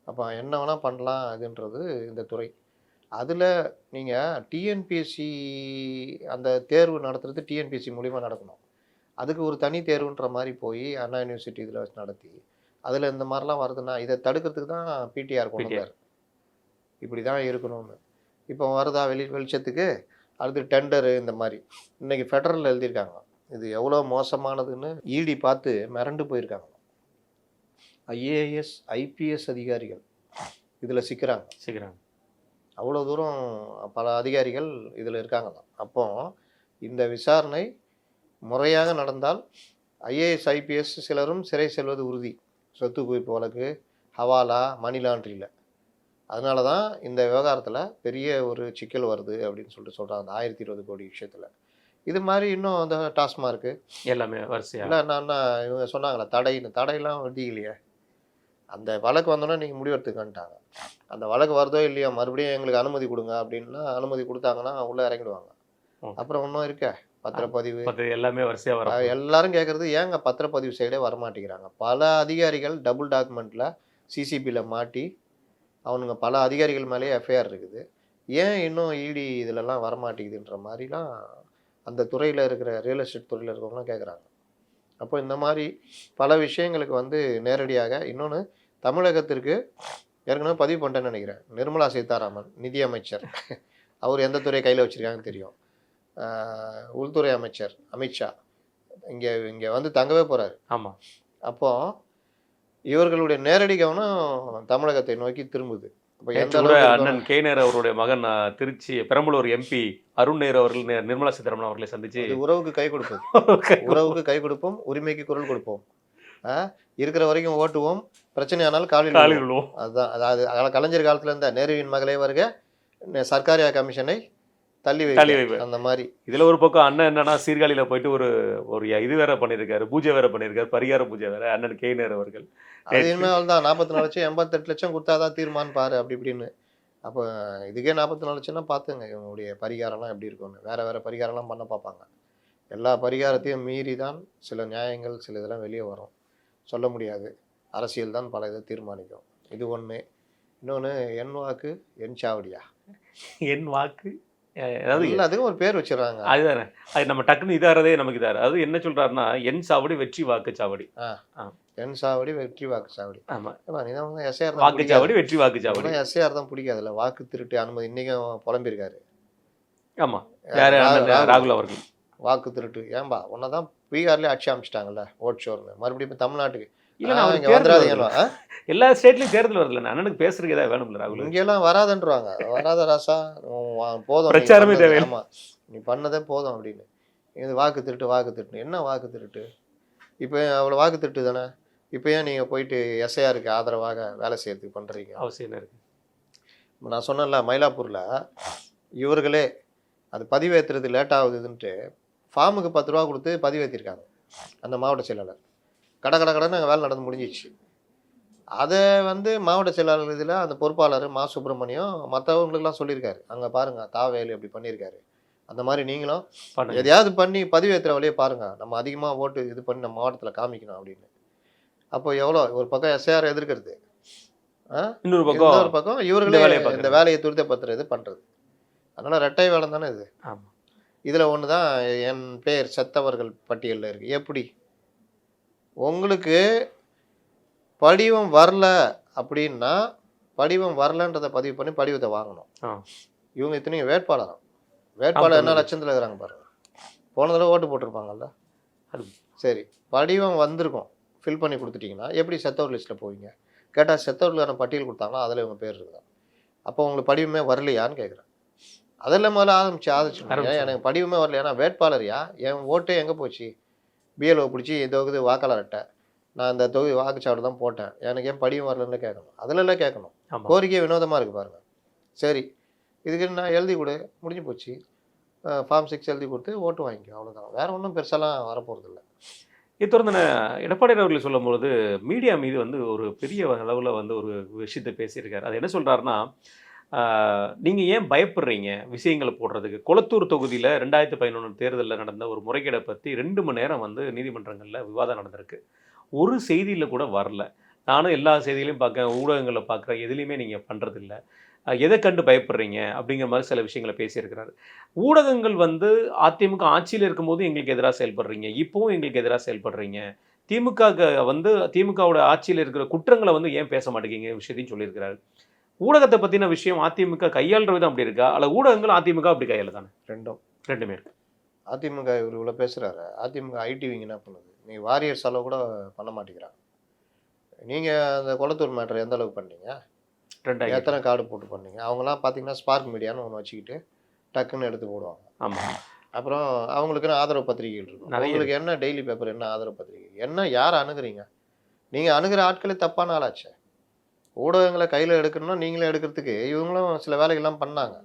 அப்போ என்ன வேணால் பண்ணலாம் அதுன்றது இந்த துறை. அதில் நீங்கள் டிஎன்பிஎஸ்சி அந்த தேர்வு நடத்துறது டிஎன்பிஎஸ்சி மூலிமா நடக்கணும். அதுக்கு ஒரு தனி தேர்வுன்ற மாதிரி போய் அண்ணா யூனிவர்சிட்டி இதில் வச்சு நடத்தி அதில் இந்த மாதிரிலாம் வருதுன்னா இதை தடுக்கிறதுக்கு தான் பிடிஆர் கொண்டு வந்தார். இப்படி தான் இருக்கணும்னு. இப்போ வருதா வெளிச்சத்துக்கு. அடுத்து டெண்டரு இந்த மாதிரி இன்னைக்கு ஃபெடரல் எழுதியிருக்காங்க. இது எவ்வளோ மோசமானதுன்னு இடி பார்த்து மிரண்டு போயிருக்காங்க. ஐஏஎஸ் ஐபிஎஸ் அதிகாரிகள் இதில் சிக்கிறாங்க. சீக்கிரம் அவ்வளோ தூரம் பல அதிகாரிகள் இதில் இருக்காங்க தான். அப்போ இந்த விசாரணை முறையாக நடந்தால் ஐஏஎஸ் ஐபிஎஸ் சிலரும் சிறை செல்வது உறுதி. சொத்து குவிப்பு வழக்கு, ஹவாலா, மணி லாண்ட்ரியில். அதனால தான் இந்த விவகாரத்தில் பெரிய ஒரு சிக்கல் வருது அப்படின்னு சொல்கிறாங்க அந்த 1020 கோடி விஷயத்தில். இது மாதிரி இன்னும் அந்த டாஸ்மார்க்கு எல்லாமே வரிசையா இல்லை என்னன்னா இவங்க சொன்னாங்களே தடையெல்லாம் விதிக்கலையே. அந்த வழக்கு வந்தோன்னா நீங்கள் முடிவெடுத்துக்கன்ட்டாங்க. அந்த வழக்கு வருதோ இல்லையோ மறுபடியும் எங்களுக்கு அனுமதி கொடுங்க அப்படின்னா அனுமதி கொடுத்தாங்கன்னா உள்ளே இறங்கிடுவாங்க. அப்புறம் ஒன்றும் இருக்க பத்திரப்பதிவு எல்லாமே வரிசையா வர எல்லாரும் கேட்குறது ஏங்க பத்திரப்பதிவு சைடே வரமாட்டேங்கிறாங்க. பல அதிகாரிகள் டபுள் டாக்குமெண்ட்டில் சிசிபியில் மாட்டி அவனுங்க பல அதிகாரிகள் மேலேயே எஃப்ஐஆர் இருக்குது. ஏன் இன்னும் இடி இதிலெல்லாம் வரமாட்டேங்குதுன்ற மாதிரிலாம் அந்த துறையில் இருக்கிற ரியல் எஸ்டேட் துறையில் இருக்கிறவங்களாம் கேட்குறாங்க. அப்போ இந்த மாதிரி பல விஷயங்களுக்கு வந்து நேரடியாக இன்னொன்று தமிழகத்திற்கு ஏற்கனவே பதிவு பண்ணிட்டேன்னு நினைக்கிறேன். நிர்மலா சீதாராமன் நிதியமைச்சர், அவர் எந்த துறையை கையில் வச்சுருக்காங்கன்னு தெரியும். உள்துறை அமைச்சர் அமித்ஷா இங்கே வந்து தங்கவே போகிறாரு. ஆமாம். அப்போது இவர்களுடைய நேரடி கவனம் தமிழகத்தை நோக்கி திரும்புது. அண்ணன் கே நேரு அவருடைய மகன் திருச்சி பெரம்பலூர் எம்பி அருண் நேரு அவர்கள் நிர்மலா சீதாராமன் அவர்களை சந்திச்சு உறவுக்கு கை கொடுப்போம், உறவுக்கு கை கொடுப்போம், உரிமைக்கு குரல் கொடுப்போம், இருக்கிற வரைக்கும் ஓட்டுவோம், பிரச்சனை ஆனாலும் காலில் விழுவோம். அதுதான். அதாவது கலைஞர் காலத்துல இருந்த நேருவின் மகளே வருக சர்க்காரியா கமிஷனை தள்ளி வைப்பு அந்த மாதிரி. இதுல ஒரு பக்கம் அண்ணன் என்னன்னா சீர்காழியில போயிட்டு ஒரு இது வேற பண்ணியிருக்காரு, பூஜை வேற பண்ணியிருக்காரு, பரிகார பூஜை வேற அண்ணன் கே நேரு அவர்கள். அது இனிமேல் தான் 44 லட்சம் 88 லட்சம் கொடுத்தாதான் தீர்மானம் பாரு அப்படி இப்படின்னு. அப்போ இதுக்கே 44 லட்சம்னா பார்த்துங்க இவங்களுடைய பரிகாரம்லாம் எப்படி இருக்கும்னு. வேற பரிகாரம்லாம் பண்ண பார்ப்பாங்க. எல்லா பரிகாரத்தையும் மீறி தான் சில நியாயங்கள் சில இதெல்லாம் வெளியே வரும். சொல்ல முடியாது. அரசியல் தான் பல இதை தீர்மானிக்கும். இது ஒன்று. இன்னொன்று என் வாக்கு என் சாவடியா, என் வாக்கு அதாவது எல்லாத்துக்கும் ஒரு பேர் வச்சிடறாங்க. அதுதானே அது நம்ம டக்குன்னு இதாகிறதே நமக்கு இதாரு. அது என்ன சொல்றாருன்னா என் சாவடி வெற்றி வாக்கு சாவடி. என் சாவடி வெற்றி வாக்கு சாவடி. ஆமா, எஸ்ஏஆர் வாக்கு சாவடி வெற்றி வாக்கு சாவடி. எஸ்ஏஆர் தான் பிடிக்காதுல்ல. வாக்கு திருட்டு அனுமதி இன்னைக்கும் புலம்பியிருக்காரு. ஆமா, யாரு ராகுல் அவர்கள். வாக்கு திருட்டு ஏன்பா உன்னதான் பீகார்லயே அடிச்சு அமைச்சிட்டாங்கல்ல ஓட் ஷோர்னு. மறுபடியும் தமிழ்நாட்டுக்கு எல்லா ஸ்டேட்லயும் தேர்தல் வருதுல, அண்ணனுக்கு பேசுறதுக்கு ஏதாவது வேணும்ல ராகுல். இங்கெல்லாம் வராதுன்றாங்க. வராத ராசா போதும், பிரச்சாரமே தேவையில்லை. ஆமா நீ பண்ணதே போதும் அப்படின்னு. இது வாக்கு திருட்டு என்ன வாக்கு திருட்டு? இப்போ அவ்வளோ வாக்கு திருட்டு தானே. இப்போ ஏன் நீங்கள் போயிட்டு எஸ்ஐஆருக்கு ஆதரவாக வேலை செய்யறதுக்கு பண்ணுறீங்க? அவசியம் இருக்கு. நான் சொன்னேன்ல மயிலாப்பூரில் இவர்களே அது பதிவேற்றுறது லேட் ஆகுதுன்ட்டு ஃபார்முக்கு 10 ரூபா கொடுத்து பதிவேற்றிருக்காங்க அந்த மாவட்ட செயலாளர். கடைன்னு அங்கே வேலை நடந்து முடிஞ்சிச்சு. அதை வந்து மாவட்ட செயலாளர் இதில் அந்த பொறுப்பாளர் மா சுப்பிரமணியம் மற்றவங்களுக்குலாம் சொல்லியிருக்காரு, அங்கே பாருங்கள் தாவேலு அப்படி பண்ணியிருக்காரு. அந்த மாதிரி நீங்களும் எதையாவது பண்ணி பதிவேற்றுற வழியை பாருங்கள், நம்ம அதிகமாக ஓட்டு இது பண்ணி நம்ம மாவட்டத்தில் காமிக்கணும் அப்படின்னு. அப்போ எவ்வளோ ஒரு பக்கம் எஸ்ஐஆர் எதிர்க்கிறது, இன்னொரு பக்கம் இவர்களே இந்த வேலையை துரிதப்படுத்துறது பண்ணுறது. அதனால் ரெட்டை வேலை தானே இது. இதில் ஒன்று தான் என் பேர் செத்தவர்கள் பட்டியலில் இருக்குது. எப்படி உங்களுக்கு படிவம் வரல அப்படின்னா படிவம் வரலன்றதை பதிவு பண்ணி படிவத்தை வாங்கணும். இவங்க இத்தனையும் வேட்பாளர் என்ன லட்சத்தில் இருக்கிறாங்க பாருங்க. போன தடவை ஓட்டு போட்டிருப்பாங்கல்ல. சரி, படிவம் வந்திருக்கும், ஃபில் பண்ணி கொடுத்துட்டிங்கன்னா எப்படி செத்தவர் லிஸ்ட்டில் போவீங்க? கேட்டால் செத்தவர்களுக்கான பட்டியல் கொடுத்தாங்களா அதில் இவங்க பேர் இருக்குதா? அப்போ உங்களுக்கு படிவமே வரலையான்னு கேட்குறேன். அதெல்லாம் முதல்ல ஆரம்பிச்சு எனக்கு படிவமே வரல. ஏன்னா வேட்பாளரையா என் ஓட்டே எங்கே போச்சு? பிஎல்ஓ பிடிச்சி இந்த வாக்காளர் அட்டை நான் இந்த தொகுதி வாக்குச்சாவடி தான் போட்டேன், எனக்கு ஏன் படிவம் வரலன்னு கேட்கணும். அதிலெல்லாம் கேட்கணும். கோரிக்கை வினோதமாக இருக்குது பாருங்கள். சரி, இதுக்கு நான் எழுதி கொடு, முடிஞ்சு போச்சு. ஃபார்ம் 6 எழுதி கொடுத்து ஓட்டு வாங்கிக்கோ, அவ்வளோதான். வேறு ஒன்றும் பெருசாலாம் வரப்போகிறது இல்லை. இது தொடர்ந்து எடப்பாடி அவர்கள் சொல்லும்பொழுது மீடியா மீது வந்து ஒரு பெரிய அளவில் வந்து ஒரு விஷயத்தை பேசியிருக்காரு. அது என்ன சொல்கிறாருன்னா, நீங்கள் ஏன் பயப்படுறீங்க விஷயங்களை போடுறதுக்கு? கொளத்தூர் தொகுதியில் 2011 தேர்தலில் நடந்த ஒரு முறைகேடை பற்றி 2 மணி நேரம் வந்து நீதிமன்றங்களில் விவாதம் நடந்திருக்கு. ஒரு செய்தியில் கூட வரல. நானும் எல்லா செய்திகளையும் பார்க்குறேன், ஊடகங்களில் பார்க்குறேன், எதுலேயுமே நீங்கள் பண்ணுறதில்ல. எதை கண்டு பயப்படுறீங்க அப்படிங்கிற மாதிரி சில விஷயங்களை பேசியிருக்கிறாரு. ஊடகங்கள் வந்து அதிமுக ஆட்சியில் இருக்கும்போது எங்களுக்கு எதிராக செயல்படுறீங்க, இப்போவும் எங்களுக்கு எதிராக செயல்படுறீங்க, திமுக வந்து திமுகவோட ஆட்சியில் இருக்கிற குற்றங்களை வந்து ஏன் பேச மாட்டேங்கிங்க விஷயத்தையும் சொல்லியிருக்கிறாரு. ஊடகத்தை பற்றின விஷயம் அதிமுக கையாளுற விதம் அப்படி இருக்கா, அல்ல ஊடகங்கள் அதிமுக அப்படி கையாள தானே? ரெண்டுமே இருக்கு. அதிமுக இவர் இவ்வளோ பேசுகிறாரு. அதிமுக ஐடிவிங்க என்ன பண்ணுது? நீ வாரியர் செலவு கூட பண்ண மாட்டேங்கிறாங்க. நீங்கள் அந்த கொளத்தூர் மேட்டர் எந்த அளவுக்கு பண்ணீங்க? எத்தனை கார்டு போட்டு பண்ணீங்க? அவங்களாம் பார்த்தீங்கன்னா ஸ்பார்க் மீடியான்னு ஒன்று வச்சுக்கிட்டு டக்குன்னு எடுத்து போடுவாங்க. ஆமாம், அப்புறம் அவங்களுக்குன்னு ஆதரவு பத்திரிகைகள் இருக்கும். நிறைய உங்களுக்கு என்ன டெய்லி பேப்பர், என்ன ஆதரவு பத்திரிகை, என்ன யாரை அணுகுறீங்க? நீங்க அணுகுற ஆட்களே தப்பான ஆளாச்சே. ஊடகங்களை கையில எடுக்கணும்னா நீங்களே எடுக்கிறதுக்கு இவங்களும் சில வேலைகள்லாம் பண்ணாங்க.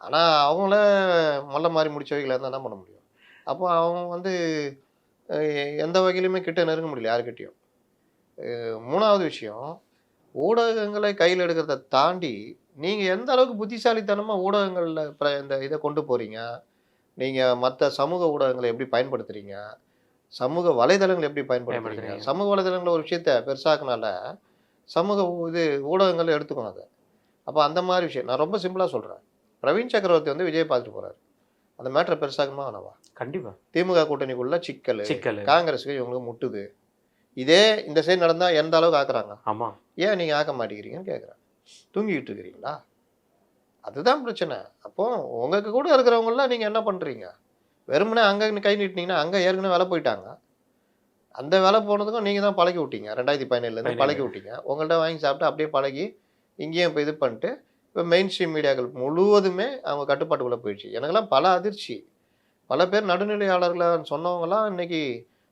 ஆனா அவங்கள மொல்ல மாறி முடிச்சவைகளா இருந்தா என்ன பண்ண முடியும்? அப்போ அவங்க வந்து எந்த வகையிலுமே கிட்ட நெருங்க முடியல யாருக்கிட்டயும். 3வது விஷயம், ஊடகங்களை கையில எடுக்கிறத தாண்டி நீங்க எந்த அளவுக்கு புத்திசாலித்தனமா ஊடகங்கள்ல இந்த இதை கொண்டு போறீங்க? நீங்க மத்த சமூக ஊடகங்களை எப்படி பயன்படுத்துறீங்க? சமூக வலைதளங்களை எப்படி பயன்படுத்துறீங்க? பயன்படுத்துறீங்க. சமூக வலைதளங்கள்ல ஒரு விஷயத்த பெருசாக்குனால, சமூக இது ஊடகங்கள் எடுத்துக்கும் அத. அப்ப அந்த மாரி விஷயம். நான் ரொம்ப சிம்பிளா சொல்றேன். பிரவீன் சக்கரவர்த்தி வந்து விஜய பார்த்துட்டு போறாரு. அந்த மேட்டர பெருசாக்குமா வேணாமா? கண்டிப்பா. திமுக கூட்டணிக்குள்ள சிக்கலு. சிக்கல். காங்கிரஸுக்கு இவங்களுக்கு முட்டுது. இதே இந்த சைடு நடந்தா எந்த அளவுக்கு ஆக்குறாங்க? ஆமா. ஏன் நீங்க ஆக்க மாட்டேங்கிறீங்கன்னு கேட்குறேன். தூங்கிக்கிட்டு இருக்கிறீங்களா? அதுதான் பிரச்சனை. அப்போ உங்களுக்கு கூட இருக்கிறவங்கலாம் நீங்க என்ன பண்றீங்க? வெறுமனே அங்க கை நீட்டினீங்கன்னா, அங்க ஏற்கனவே வெல போயிட்டாங்க. அந்த வெல போனதுக்கும் நீங்க தான் பழக்கி விட்டீங்க. 2017லேருந்து பழக்கி விட்டீங்க. உங்கள்ட்ட வாங்கி சாப்பிட்டு அப்படியே பழகி, இங்கேயும் இப்ப இது பண்ணிட்டு, இப்ப மெயின் ஸ்ட்ரீம் மீடியாக்கள் முழுவதுமே அவங்க கட்டுப்பாட்டுக்குள்ள போயிடுச்சு. எனக்கெல்லாம் பல அதிர்ச்சி. பல பேர் நடுநிலையாளர்களா சொன்னவங்கலாம் இன்னைக்கு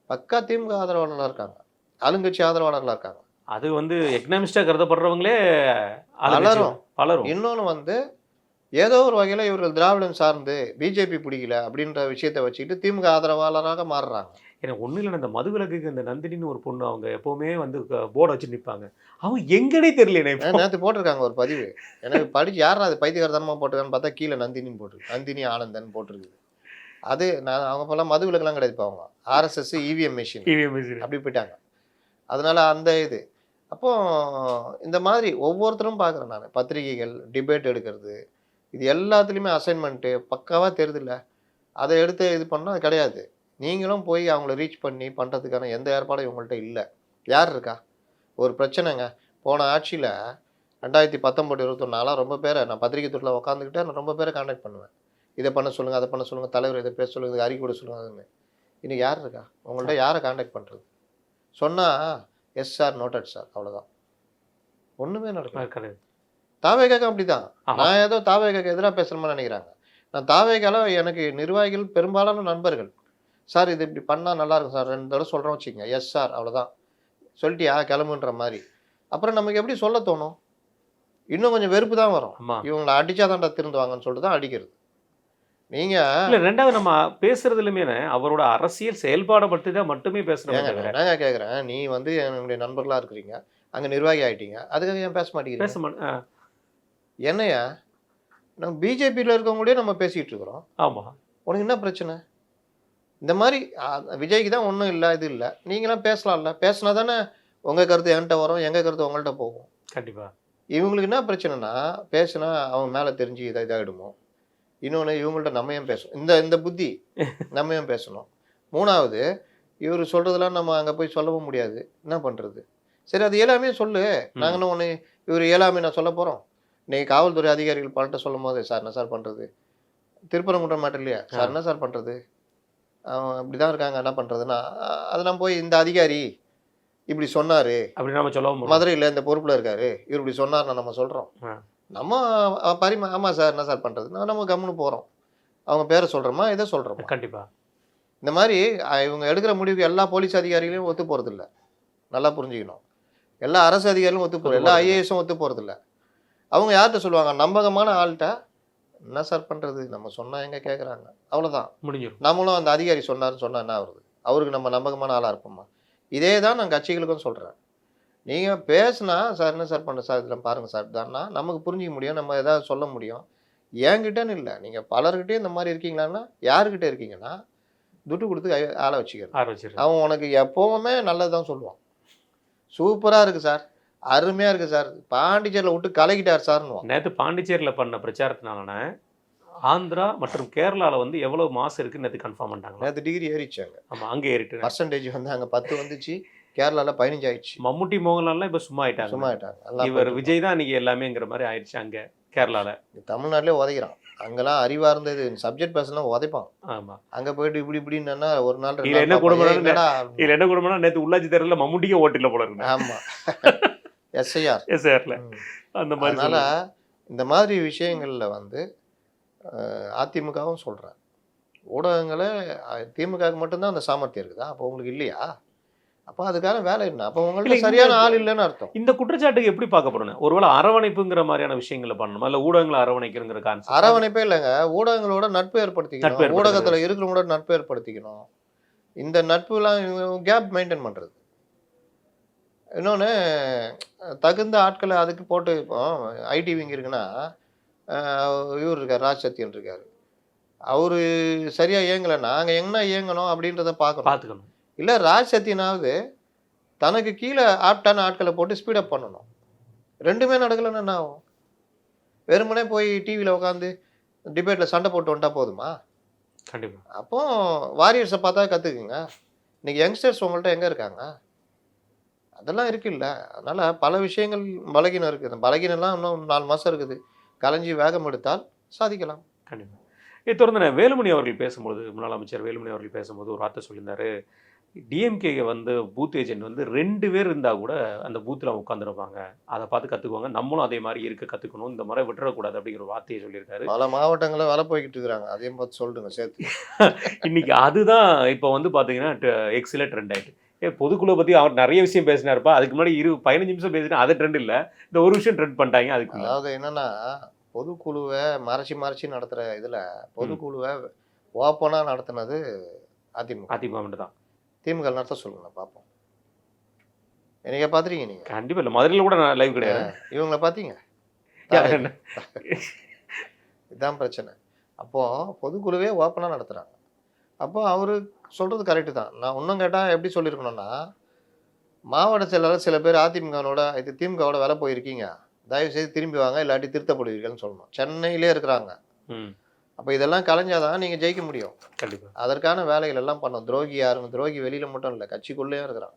பக்கா திமுக ஆதரவாளர்களா இருக்காங்க. ஆளுங்கட்சி ஆதரவாளர்களா இருக்காங்க. அது வந்து எக்கனாமிஸ்டா கருதப்படுறவங்களே பலரும். பலரும். இன்னொன்னு வந்து ஏதோ ஒரு வகையில இவர்கள் திராவிடம் சார்ந்து பிஜேபி பிடிக்கல அப்படின்ற விஷயத்தை வச்சுக்கிட்டு திமுக ஆதரவாளராக மாறுறாங்க. எனக்கு ஒன்றும் இல்லை, இந்த மதுவிலக்குக்கு இந்த நந்தினின்னு ஒரு பொண்ணு அவங்க எப்போவுமே வந்து போர்டை வச்சு நிற்பாங்க. அவங்க எங்கனே தெரியல. நேற்று போட்டிருக்காங்க ஒரு பதிவு. எனக்கு படிச்சு யாரா அது பைத்தியகாரத்தனமாக போட்டிருக்கான்னு பார்த்தா கீழே நந்தினின்னு போட்டிருக்கு. நந்தினி ஆனந்தன் போட்டிருக்குது. அது நான் அவங்க இப்போல்லாம் மதுவிலக்கெல்லாம் கிடையாது. அவங்க ஆர்எஸ்எஸ் இவிஎம் மிஷின் அப்படி போயிட்டாங்க. அதனால அந்த இது அப்போ இந்த மாதிரி ஒவ்வொருத்தரும் பார்க்குறேன் நான். பத்திரிகைகள் டிபேட் எடுக்கிறது இது எல்லாத்துலேயுமே அசைன்மெண்ட்டு பக்காவாக தெரியுதுல்ல. அதை எடுத்து இது பண்ணால் கிடையாது. நீங்களும் போய் அவங்கள ரீச் பண்ணி பண்ணுறதுக்கான எந்த ஏற்பாடும் இவங்கள்ட்ட இல்லை. யார் இருக்கா? ஒரு பிரச்சனைங்க. போன ஆட்சியில் 2019, 21 ரொம்ப பேரை நான் பத்திரிகை துறையில் உட்காந்துக்கிட்டே நான் ரொம்ப பேரை கான்டாக்ட் பண்ணுவேன். இதை பண்ண சொல்லுங்கள், அதை பண்ண சொல்லுங்கள், தலைவர் இதை பேச சொல்லுங்கள், அறிக்கை விட சொல்லுங்கள். அதுன்னு இன்னைக்கு யார் இருக்கா? உங்கள்கிட்ட யாரை கான்டாக்ட் பண்ணுறது? சொன்னால் எஸ் சார், நோட்டட் சார், அவ்வளோதான். ஒன்றுமே நடக்காது. தாவேகாக்கும் அப்படி தான். நான் ஏதோ தாவேகாக்கு எதிராக பேசுகிறோம்னு நினைக்கிறாங்க. நான் தாவேகால எனக்கு நிர்வாகிகள் பெரும்பாலான நண்பர்கள். சார் இது இப்படி பண்ணால் நல்லாயிருக்கும் சார், 2 தடவை சொல்கிறோம் வச்சுக்கோங்க. எஸ் சார், அவ்வளோதான். சொல்லிட்டியா கிளம்புன்ற மாதிரி. அப்புறம் நமக்கு எப்படி சொல்ல தோணும்? இன்னும் கொஞ்சம் வெறுப்பு தான் வரும். இவங்களை அடிச்சாதான்டா திருந்துவாங்கன்னு சொல்லிட்டு தான் அடிக்கிறது. நீங்கள் ரெண்டாவது நம்ம பேசுறதுலுமே அவரோட அரசியல் செயல்பாடை பற்றி தான் மட்டுமே பேசுகிறேன். என்னங்க கேட்குறேன், நீ வந்து என்னுடைய நண்பர்களாக இருக்கிறீங்க, அங்கே நிர்வாகி ஆகிட்டீங்க, அதுக்காக ஏன் பேச மாட்டேங்கிறீங்க? என்னையா நம்ம பிஜேபியில் இருக்கவங்களே நம்ம பேசிகிட்டு இருக்கிறோம். ஆமாம். உனக்கு என்ன பிரச்சனை? இந்த மாதிரி விஜய்க்கு தான் ஒன்றும் இல்லை, இது இல்லை. நீங்களாம் பேசலாம்ல. பேசினா தானே உங்கள் கருத்து என்கிட்ட வரும், எங்கள் கருத்து உங்கள்கிட்ட போகும். கண்டிப்பாக. இவங்களுக்கு என்ன பிரச்சனைனா, பேசுனா அவங்க மேலே தெரிஞ்சு இதாகிடுமோ. இன்னொன்று, இவங்கள்ட்ட நம்ம ஏன் பேசணும்? இந்த புத்தி நம்ம ஏன் பேசணும்? 3வது, இவர் சொல்கிறதெல்லாம் நம்ம அங்கே போய் சொல்லவும் முடியாது. என்ன பண்ணுறது? சரி, அது எல்லாமே சொல்லு. நாங்கள் என்ன ஒன்று இவர் எல்லாமே நான் சொல்ல போகிறோம். நீங்கள் காவல்துறை அதிகாரிகள் பலர்கிட்ட சொல்லும் போது, சார் என்ன சார் பண்ணுறது? திருப்பரங்குன்றம் மாட்டோம் இல்லையா சார், என்ன சார் பண்ணுறது? அப்படி தான் இருக்காங்க, என்ன பண்ணுறதுன்னா, அதை நம்ம போய் இந்த அதிகாரி இப்படி சொன்னார் அப்படி நம்ம சொல்லுவோம். மதுரையில் இந்த பொறுப்பில் இருக்காரு, இவர் இப்படி சொன்னார்னா நம்ம சொல்கிறோம். நம்ம ஆமாம் சார், என்ன சார் பண்ணுறது? நம்ம கம்முன்னு போகிறோம். அவங்க பேரை சொல்கிறோமா, இதை சொல்கிறோமா? கண்டிப்பாக. இந்த மாதிரி இவங்க எடுக்கிற முடிவுக்கு எல்லா போலீஸ் அதிகாரிகளையும் ஒத்து போகிறதில்ல. நல்லா புரிஞ்சுக்கணும். எல்லா அரசு அதிகாரிகளும் ஒத்து போகிறது, எல்லா ஐஏஎஸும் ஒத்து போகிறதில்ல. அவங்க யார்கிட்ட சொல்லுவாங்க? நம்பகமான ஆள்கிட்ட. என்ன சார் பண்ணுறது? நம்ம சொன்னால் எங்கே கேட்குறாங்க? அவ்வளோதான், முடிஞ்சிடும். நம்மளும் அந்த அதிகாரி சொன்னார்னு சொன்னால் என்ன ஆகுறது? அவருக்கு நம்ம நம்பகமான ஆளாக இருப்போமா? இதே தான் நான் கட்சிகளுக்கும் சொல்கிறேன். நீங்கள் பேசுனா, சார் என்ன சார் பண்ண சார், இதில் பாருங்கள் சார் தான்னா நமக்கு புரிஞ்சிக்க முடியும், நம்ம எதாவது சொல்ல முடியும். என்கிட்டன்னு இல்லை, நீங்கள் பலர்கிட்டே இந்த மாதிரி இருக்கீங்களான்னா, யாருக்கிட்ட இருக்கீங்கன்னா துட்டு கொடுத்து ஆளை வச்சுக்கிறது. அவன் உனக்கு எப்போவுமே நல்லது தான் சொல்லுவான். சூப்பராக இருக்குது சார், அருமையாக இருக்குது சார், பாண்டிச்சேரியில் விட்டு கலக்கிட்டார் சார்னு. நேற்று பாண்டிச்சேரியில் பண்ண பிரச்சாரத்தினால ஆந்திரா மற்றும் கேரளாவில் வந்து எவ்வளோ மாசு இருக்குன்னு நேற்று கன்ஃபார்ம் பண்ணிட்டாங்க. நேற்று டிகிரி ஏறிச்சாங்க. ஆமாம், அங்கே ஏறிட்டு பர்சன்டேஜ் வந்து அங்கே 10 வந்துச்சு, கேரளாவில் 15 ஆயிடுச்சு. மம்முட்டி மோகன்லால்லாம் இப்போ சும்மா ஆயிட்டாங்க. இவர் விஜய் தான் இன்னைக்கு எல்லாமேங்கிற மாதிரி ஆயிடுச்சு அங்கே கேரளாவில். தமிழ்நாட்டிலே உதைக்கிறான். அங்கெல்லாம் அறிவாக இருந்தது, சப்ஜெக்ட் பேசலாம் உதைப்பான். ஆமாம், அங்கே போயிட்டு இப்படி இப்படின்னா ஒரு நாள் இதில் என்ன குடும்பம்னா நேற்று உள்ளாட்சி தேர்தலில் மம்முட்டிக்கே ஓட்டில் போல இருக்கு. ஆமாம், எஸ்ஐஆரில் அந்த மாதிரி. அதனால் இந்த மாதிரி விஷயங்களில் வந்து அதிமுகவும் சொல்கிறேன், ஊடகங்களே திமுகவுக்கு மட்டும்தான் அந்த சாமர்த்தியம் இருக்குதா? அப்போ உங்களுக்கு இல்லையா? அப்போ அதுக்கான வேலை என்ன? அப்போ இல்ல உங்கள்ட்ட இந்த சரியான ஆள் இல்லைன்னு அர்த்தம். இந்த குற்றச்சாட்டுக்கு எப்படி பார்க்கப்படணும்? ஒருவேளை அரவணைப்புங்கிற மாதிரியான விஷயங்கள பண்ணணுமா? இல்ல ஊடகங்கள அரவணைக்கணுங்கிற கான்செப்ட் அரவணைப்பே இல்லைங்க. ஊடகங்களோட நட்பு நட்பு ஏற்படுத்திக்கணும். ஏற்படுத்துற ஊடகத்துல விஷயம். இருக்கிறவங்களோட நட்பு ஏற்படுத்திக்கணும். இந்த நட்புலாம் கேப் மெயின்டெயின் பண்றது. இன்னொன்னு தகுந்த ஆட்கள அதுக்கு போட்டு இப்போ ஐடி விங் இருக்குன்னா, இவரு இருக்காரு, ராஜ் சத்தியன் இருக்காரு. அவரு சரியா இயங்கலன்னா, அங்க என்ன இயங்கணும் அப்படின்றத பார்க்கணும். பார்த்துக்கணும். இல்ல ராஜ் சத்தியனாவது தனக்கு கீழ ஆப்டான ஆட்கள போட்டு ஸ்பீட் அப் பண்ணணும். 2மே நடக்கலன்னா என்ன ஆகும்? வெறுமனே போய் டிவில உட்காந்து டிபேட்ல சண்டை போட்டு வந்துட்டா போதுமா? கண்டிப்பா. அப்போ வாரியர்ஸ பார்த்தா கத்துக்குங்க. இன்னைக்கு யங்ஸ்டர்ஸ் உங்கள்ட்ட எங்க இருக்காங்க? அதெல்லாம் இருக்குல்ல. அதனால பல விஷயங்கள் பலகீனம் இருக்குது. அந்த பலகீனம்லாம் இன்னும் 4 மாசம் இருக்குது. கலைஞ்சு வேகம் எடுத்தால் சாதிக்கலாம். கண்டிப்பா. இதை தொடர்ந்து வேலுமணி அவர்கள் பேசும்போது, முன்னாள் அமைச்சர் வேலுமணி அவர்கள் பேசும்போது ஒரு வார்த்தை சொல்லியிருந்தாரு. டிஎம்கே வந்து பூத் ஏஜென்ட் வந்து 2 பேர் இருந்தா கூட அந்த பூத்ல உட்காந்துருப்பாங்க. அத பார்த்து கத்துக்குவாங்க. நம்மளும் அதே மாரி இருக்க கத்துக்கணும். இந்த முறை விட்டுறக்கூடாது அப்படிங்கிற ஒரு வார்த்தையை சொல்லியிருக்காரு. பல மாவட்டங்கள்ல வேலை போய்க்கிட்டு இருக்கிறாங்க. அதையும் பார்த்து சொல்லிடுங்க சேர்த்து. இன்னைக்கு அதுதான் இப்போ வந்து பார்த்தீங்கன்னா, எக்ஸ்ல ட்ரெண்ட் ஆயிட்டு. பொதுக்குழுவ பத்தி அவர் நெறைய விஷயம் பேசினாருப்பா. அதுக்கு முன்னாடி 15 நிமிஷம் பேசினா அது ட்ரெண்ட் இல்ல. இந்த ஒரு விஷயம் ட்ரெண்ட் பண்ணிட்டாங்க அதுக்குள்ள. அதாவது என்னன்னா, பொதுக்குழுவ மறைச்சு நடத்துற இதுல, ம். பொதுக்குழுவ ஓப்பனா நடத்துனது அதிமுக. அதிமுக மட்டும் தான். திமுக நடத்த சொல்லுங்க பார்ப்போம். என்னைக்கா பார்த்துருக்கீங்க நீங்க? கண்டிப்பா இல்ல. மதுரையில கூட நான் லைவ் கிடையாது. இவங்கள பார்த்தீங்க? யார் இதுதான் பிரச்சனை. அப்போ பொதுக்குழுவே ஓப்பனா நடத்துறாங்க. அப்போ அவரு சொல்றது கரெக்ட் தான். நான் இன்னும் கேட்டா எப்படி சொல்லியிருக்கணும்னா, மாவட்ட செயலாளர் சில பேர் அதிமுகவோட இது திமுகவோட வேலை போயிருக்கீங்க. தயவு செய்து திரும்பி வாங்க, இல்லாட்டி திருத்தப்படுவீர்கள்னு சொல்லணும். சென்னையிலே இருக்கிறாங்க. ம். அப்போ இதெல்லாம் கலைஞ்சாதான் நீங்க ஜெயிக்க முடியும். கண்டிப்பா. அதற்கான வேலைகள் எல்லாம் பண்ணணும். துரோகி யாருன்னு துரோகி வெளியில மட்டும் இல்லை, கட்சிக்குள்ளேயும் இருக்கிறான்.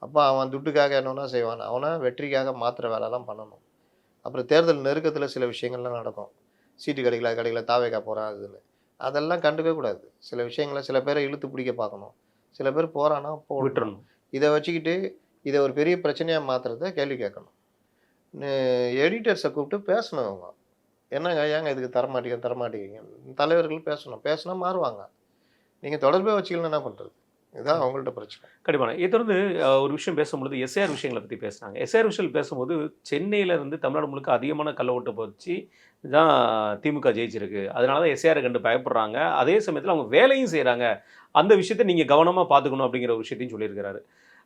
அப்போ அவன் துட்டுக்காக என்னன்னா செய்வான். அவனை வெற்றிக்காக மாற்றுற வேலைலாம் பண்ணணும். அப்புறம் தேர்தல் நெருக்கத்தில் சில விஷயங்கள்லாம் நடக்கும். சீட்டு கிடைக்கல தாவேக்கா போகிறான் அதுன்னு. அதெல்லாம் கண்டுக்கவே கூடாது. சில விஷயங்களை சில பேரை இழுத்து பிடிக்க பார்க்கணும். சில பேர் போகிறான்னா போடணும். விட்டுறணும். இதை வச்சுக்கிட்டு இதை ஒரு பெரிய பிரச்சனையாக மாற்றுறத கேள்வி கேட்கணும். எடிட்டர்ஸை கூப்பிட்டு பேசணும் அவங்க. என்னங்க ஏங்க இதுக்கு தரமாட்டீங்க தலைவர்கள் பேசணும். பேசினா மாறுவாங்க. நீங்கள் தொடர்பே வச்சுக்கலாம் என்ன பண்ணுறது? இதுதான் அவங்கள்ட்ட பிரச்சனை. கண்டிப்பா. இதை தொடர்ந்து ஒரு விஷயம் பேசும்பொழுது எஸ்ஐஆர் விஷயங்களை பத்தி பேசுனாங்க. எஸ்ஐஆர் விஷயம் பேசும்போது சென்னையில இருந்து தமிழ்நாடு முழுக்க அதிகமான கள்ள ஓட்டு போச்சு தான் திமுக ஜெயிச்சிருக்கு. அதனால தான் எஸ்ஐஆரை கண்டு பயப்படுறாங்க. அதே சமயத்தில் அவங்க வேலையும் செய்கிறாங்க. அந்த விஷயத்தை நீங்கள் கவனமாக பார்த்துக்கணும் அப்படிங்கிற ஒரு விஷயத்தையும் சொல்லியிருக்கிறாரு.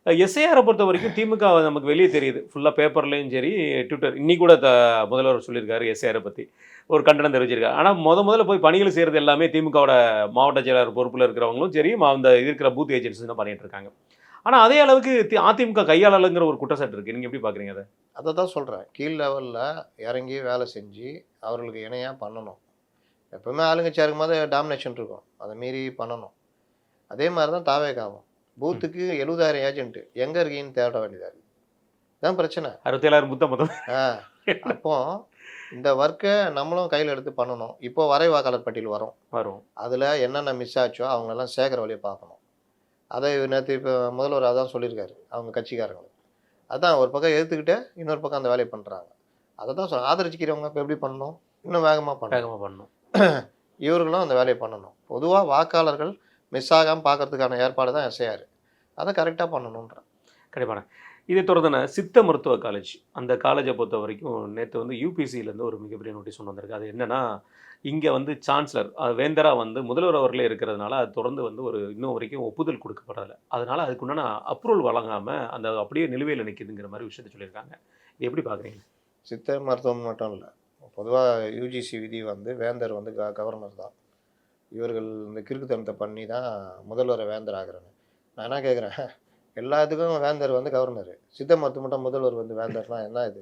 எஸ்ஐஆரை பொறுத்த வரைக்கும் திமுக நமக்கு வெளியே தெரியுது. ஃபுல்லாக பேப்பர்லேயும் சரி, ட்விட்டர் இன்னைக்கு கூட முதல்வர் சொல்லியிருக்காரு எஸ்ஐஆரை பற்றி ஒரு கண்டனம் தெரிவிச்சிருக்காரு. ஆனால் முதல்ல போய் பணிகள் செய்கிறது எல்லாமே திமுகவோட மாவட்ட செயலாளர் பொறுப்பில் இருக்கிறவங்களும் சரி, அந்த இருக்கிற பூத் ஏஜென்ட்ஸ் தான் பண்ணிட்டு இருக்காங்க. ஆனால் அதே அளவுக்கு அதிமுக கையாளலுங்கிற ஒரு குற்றச்சாட்டு இருக்குது. நீங்கள் எப்படி பார்க்குறீங்க அதை? அதை தான் சொல்கிறேன். கீழ் லெவலில் இறங்கி வேலை செஞ்சு அவர்களுக்கு இணையாக பண்ணணும். எப்பவுமே ஆளுங்கட்சியாக இருக்கும்போது டாமினேஷன் இருக்கும். அதை மீறி பண்ணணும். அதே மாதிரி தான் தாவேக்காவும். பூத்துக்கு 70,000 ஏஜென்ட் எங்கே இருக்கீங்கன்னு தேட வேண்டியதாக இருக்குது. இதுதான் பிரச்சனை. 67,000 புத்தம் மொத்தம். அப்போ இந்த ஒர்க்கை நம்மளும் கையில் எடுத்து பண்ணணும். இப்போ வரை வாக்காளர் பட்டியல் வரும். அதில் என்னென்ன மிஸ் ஆச்சோ அவங்களெல்லாம் சேர்க்குற வழியை பார்க்கணும். அதை நேற்று இப்போ முதல்வர் அதான் சொல்லியிருக்காரு அவங்க கட்சிக்காரங்களுக்கு. அதான் ஒரு பக்கம் எடுத்துக்கிட்டு இன்னொரு பக்கம் அந்த வேலையை பண்ணுறாங்க. அதை தான் ஆதரிச்சிக்கிறவங்க இப்போ எப்படி பண்ணணும்? இன்னும் வேகமாக பண்ணணும். இவர்களும் அந்த வேலையை பண்ணணும். பொதுவாக வாக்காளர்கள் மிஸ் ஆகாமல் பார்க்கறதுக்கான ஏற்பாடு தான் எஸ்ஐஆர். அதை கரெக்டாக பண்ணணுன்ற. கண்டிப்பான. இதை தொடர்ந்து சித்த மருத்துவ காலேஜ் அந்த காலேஜை பொறுத்த வரைக்கும் நேற்று வந்து யூபிசியிலேருந்து ஒரு மிகப்பெரிய நோட்டீஸ் ஒன்று வந்திருக்கு. அது என்னென்னா, இங்கே வந்து சான்சலர் வேந்தரா வந்து முதல்வர் அவர்களே இருக்கிறதுனால அது தொடர்ந்து வந்து ஒரு இன்னும் வரைக்கும் ஒப்புதல் கொடுக்கப்படலை. அதனால் அதுக்குண்டான அப்ரூவல் வழங்காமல் அந்த அப்படியே நிலுவையில் நிற்கிதுங்கிற மாதிரி விஷயத்தை சொல்லியிருக்காங்க. இது எப்படி பார்க்குறீங்க? சித்த மருத்துவம் மட்டும் இல்லை, பொதுவாக யூஜிசி விதி வந்து வேந்தர் வந்து கவர்னர் தான். இவர்கள் இந்த கிறுக்குத்தனத்தை பண்ணி தான் முதல்வரை வேந்தர் ஆகிறாங்க. நான் என்ன கேட்குறேன், எல்லாத்துக்கும் வேந்தர் வந்து கவர்னர், சித்த மருத்துவம் மட்டும் முதல்வர் வந்து வேந்தர்னா என்ன இது?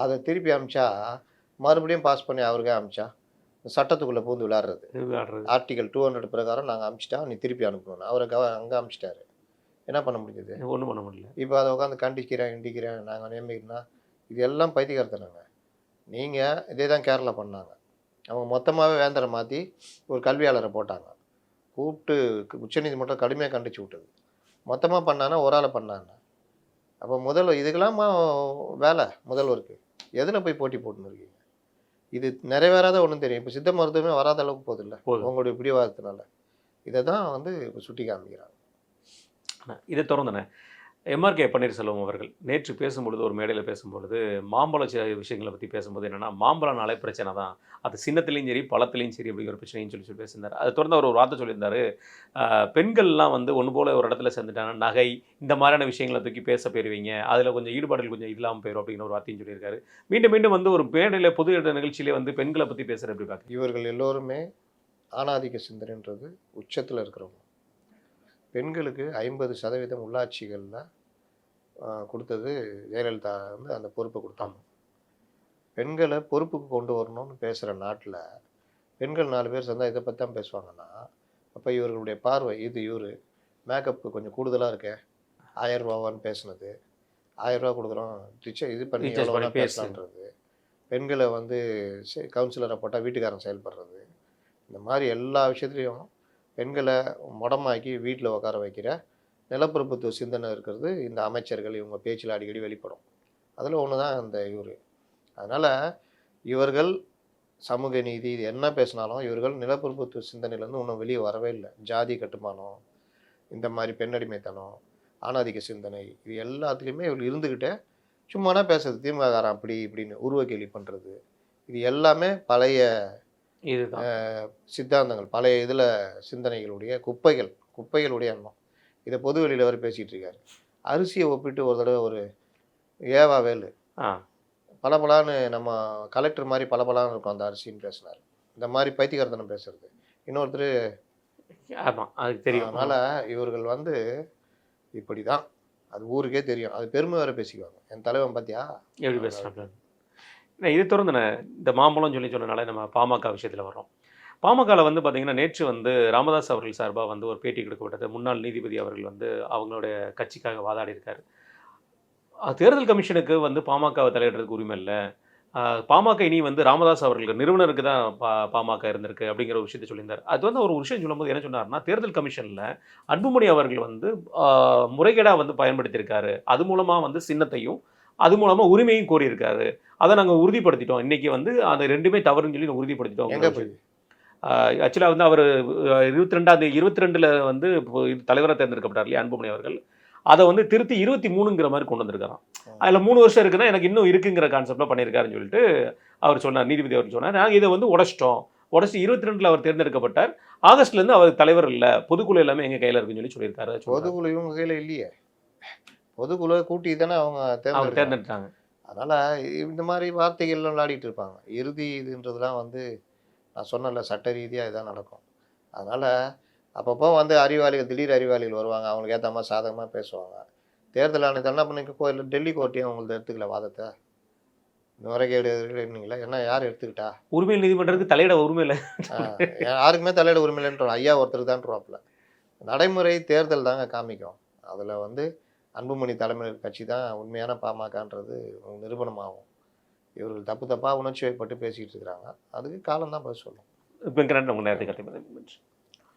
அதை திருப்பி அமிச்சா மறுபடியும் பாஸ் பண்ணி அவருக்கே அமிச்சா சட்டத்துக்குள்ளே பூந்து விளையாடுறது. ஆர்டிகல் 200 பிரகாரம் நாங்கள் அமிச்சிட்டா நீ திருப்பி அனுப்பணும். அவரை அங்கே அமிச்சிட்டாரு. என்ன பண்ண முடியுது? ஒன்றும் பண்ண முடியல. இப்போ அதை உட்காந்து கிண்டிக்கிறேன் நாங்கள் நியமிக்கிறோன்னா இது எல்லாம் பைத்தியக்காரத்தனங்க. நீங்கள் இதே தான் கேரளா பண்ணாங்க. அவங்க மொத்தமாகவே வேந்தரை மாற்றி ஒரு கல்வியாளரை போட்டாங்க. கூப்பிட்டு உச்சநீதிமன்றம் கடுமையாக கண்டிச்சு விட்டது. மொத்தமாக பண்ணானா ஒரு ஆளை பண்ணாங்க. அப்போ இதுக்கெல்லாம் வேலை முதல்வருக்கு எதில் போய் போட்டி போட்டுன்னு இருக்கீங்க? இது நிறைவேறாத ஒன்றும் தெரியும். இப்போ சித்த மருத்துவமே வராத அளவுக்கு போகுதில்ல போதும். உங்களுடைய பிடிவாதத்தினால. இதை தான் வந்து இப்போ சுட்டி காமிக்கிறாங்க. இதை தொடர்ந்துண்ணே எம்ஆர்கே பன்னீர்செல்வம் அவர்கள் நேற்று பேசும்பொழுது ஒரு மேடையில் பேசும்பொழுது மாம்பழ விஷயங்களை பற்றி பேசும்போது என்னென்னா மாம்பழம்னாலே பிரச்சனை தான், அது சின்னத்துலேயும் சரி பழத்துலேயும் சரி அப்படிங்கிற பிரச்சனைன்னு சொல்லி பேசியிருந்தார். அதை தொடர்ந்து அவர் ஒரு வார்த்தை சொல்லியிருந்தார், பெண்கள்லாம் வந்து ஒன்று போல் ஒரு இடத்துல சேர்ந்துட்டாங்க, நகை இந்த மாதிரியான விஷயங்களை தூக்கி பேச போயிருவீங்க, அதில் கொஞ்சம் ஈடுபாடுகள் கொஞ்சம் இல்லாமல் போயிடும் அப்படிங்கிற ஒரு வார்த்தையும் சொல்லியிருக்காரு. மீண்டும் மீண்டும் வந்து ஒரு மேடையில் பொது இட நிகழ்ச்சியிலே வந்து பெண்களை பற்றி பேசுகிற எப்படி பார்க்க? இவர்கள் எல்லோருமே ஆணாதிக்க சிந்தனைன்றது உச்சத்தில் இருக்கிறவங்க. பெண்களுக்கு 50% உள்ளாட்சிகளில் கொடுத்தது ஜெயலலிதா வந்து அந்த பொறுப்பை கொடுத்தாங்க. பெண்களை பொறுப்புக்கு கொண்டு வரணும்னு பேசுகிற நாட்டில் பெண்கள் 4 பேர் சேர்ந்தால் இதை பற்றி தான் பேசுவாங்கன்னா, அப்போ இவர்களுடைய பார்வை இது இவர் மேக்கப்பு கொஞ்சம் கூடுதலாக இருக்கே, 1000 ரூபாவான்னு பேசுனது, 1000 ரூபா கொடுக்குறோம் இது பண்ணி எவ்வளோ பேசலான்றது, பெண்களை வந்து கவுன்சிலரை போட்டால் வீட்டுக்காரன் செயல்படுறது, இந்த மாதிரி எல்லா விஷயத்துலையும் பெண்களை முடமாக்கி வீட்டில் உட்கார வைக்கிற நிலப்பிரபுத்துவ சிந்தனை இருக்கிறது இந்த அமைச்சர்கள் இவங்க பேச்சில் அடிக்கடி வெளிப்படும். அதில் ஒன்று தான் இந்த இவர். அதனால் இவர்கள் சமூக நீதி இது என்ன பேசினாலும் இவர்கள் நிலப்பிரபுத்துவ சிந்தனையிலேருந்து இன்னும் வெளியே வரவே இல்லை. ஜாதி கட்டுமானம், இந்த மாதிரி பெண்ணடிமைத்தனம், ஆணாதிக்க சிந்தனை, இது எல்லாத்துலேயுமே இவர்கள் இருந்துக்கிட்டே சும்மானா பேசுறது, திமுககாரன் அப்படி இப்படின்னு உருவ கேலி பண்ணுறது, இது எல்லாமே பழைய சித்தாந்தங்கள், பழைய இதில் சிந்தனைகளுடைய குப்பைகளுடைய எண்ணம். இதை பொது வெளியில் அவர் பேசிகிட்டு இருக்காரு. அரிசியை ஒப்பிட்டு ஒரு தடவை ஒரு ஏவா வேலு பலபலான்னு நம்ம கலெக்டர் மாதிரி பலபலான்னு இருக்கும் அந்த அரிசின்னு பேசினார். இந்த மாதிரி பைத்தியக்காரத்தனம் பேசுறது இன்னொருத்தர். ஆமாம், அது தெரியும். அதனால் இவர்கள் வந்து இப்படி தான், அது ஊருக்கே தெரியும். அது பெருமை வேறு பேசிக்குவாங்க. என் தலைவன் பார்த்தியா எப்படி பேசுகிறாங்க. இது தொடர்ந்து இந்த மாம்பழம் சொன்னனால நம்ம பாமக விஷயத்தில் வரோம். பாமகவில் வந்து பார்த்திங்கன்னா நேற்று வந்து ராமதாஸ் அவர்கள் சார்பாக வந்து ஒரு பேட்டி கொடுக்கப்பட்டது. முன்னாள் நீதிபதி அவர்கள் வந்து அவங்களுடைய கட்சிக்காக வாதாடி இருக்கார். தேர்தல் கமிஷனுக்கு வந்து பாமகவை தலையிடுறதுக்கு உரிமை இல்லை, பாமக இனி வந்து ராமதாஸ் அவர்களுக்கு நிறுவனருக்கு தான் பாமக இருந்திருக்கு அப்படிங்கிற ஒரு விஷயத்தை சொல்லியிருந்தார். அது வந்து ஒரு விஷயம் சொல்லும்போது என்ன சொன்னார்னா, தேர்தல் கமிஷனில் அன்புமணி அவர்கள் வந்து முறைகேடாக வந்து பயன்படுத்தியிருக்காரு, அது மூலமாக வந்து சின்னத்தையும் அது மூலமாக உரிமையும் கோரியிருக்காரு, அதை நாங்கள் உறுதிப்படுத்திட்டோம், இன்றைக்கி வந்து அது ரெண்டுமே தவறுன்னு சொல்லி உறுதிப்படுத்திட்டோம். ஆக்சுவலாக வந்து அவர் 22 வந்து தலைவராக தேர்ந்தெடுக்கப்பட்டார் இல்லையா அன்புமணி அவர்கள், அதை வந்து திருத்தி 23ங்கிற மாதிரி கொண்டு வந்திருக்காராம். அதில் 3 வருஷம் இருக்குன்னா எனக்கு இன்னும் இருக்குங்கிற கான்செப்டில் பண்ணியிருக்காருன்னு சொல்லிட்டு அவர் சொன்னார், நீதிபதி அவர் சொன்னார். நாங்கள் இதை வந்து உடைச்சிட்டு 22 அவர் தேர்ந்தெடுக்கப்பட்டார், ஆகஸ்ட்லேருந்து அவர் தலைவர் இல்லை, பொதுக்குழு எல்லாமே எங்கள் கையில் இருக்குன்னு சொல்லி சொல்லியிருக்காரு. பொதுக்குழு இவங்க கையில் இல்லையே, பொதுக்குழு கூட்டி தானே அவங்க தேர்ந்தெடுத்தாங்க. அதனால் இந்த மாதிரி வார்த்தைகள்லாம் விளையாடிட்டு இருப்பாங்க. இறுதி இதுன்றதுலாம் வந்து நான் சொன்னல சட்ட ரீதியாக இதான் நடக்கும். அதனால் அப்பப்போ வந்து அறிவாளிகள், திடீர் அறிவாளிகள் வருவாங்க, அவங்களுக்கு ஏற்ற மாதிரி சாதகமாக பேசுவாங்க. தேர்தல் ஆணையத்தை என்ன பண்ணி கோயில் டெல்லி கோர்ட்டையும் அவங்களுக்கு எடுத்துக்கல வாதத்தை, முறைகேடு இருந்தீங்களா, என்ன யார் எடுத்துக்கிட்டா? உரிமை நீதிமன்றத்துக்கு தலையிட உரிமை இல்லை, யாருக்குமே தலையிட உரிமை இல்லைன்றோம். ஐயா ஒருத்தருக்கு தான்றாப்புல. நடைமுறை தேர்தல் தாங்க காமிக்கும். அதில் வந்து அன்புமணி தலைமையில் கட்சி தான் உண்மையான பாமகன்றது நிரூபணமாகும். இவர்கள் தப்பாக உணர்ச்சி வயப்பட்டு பேசிக்கிட்டு இருக்கிறாங்க. அதுக்கு காலம் தான் பதில் சொல்லும். இப்போ உங்கள் நேரத்தை கட்டி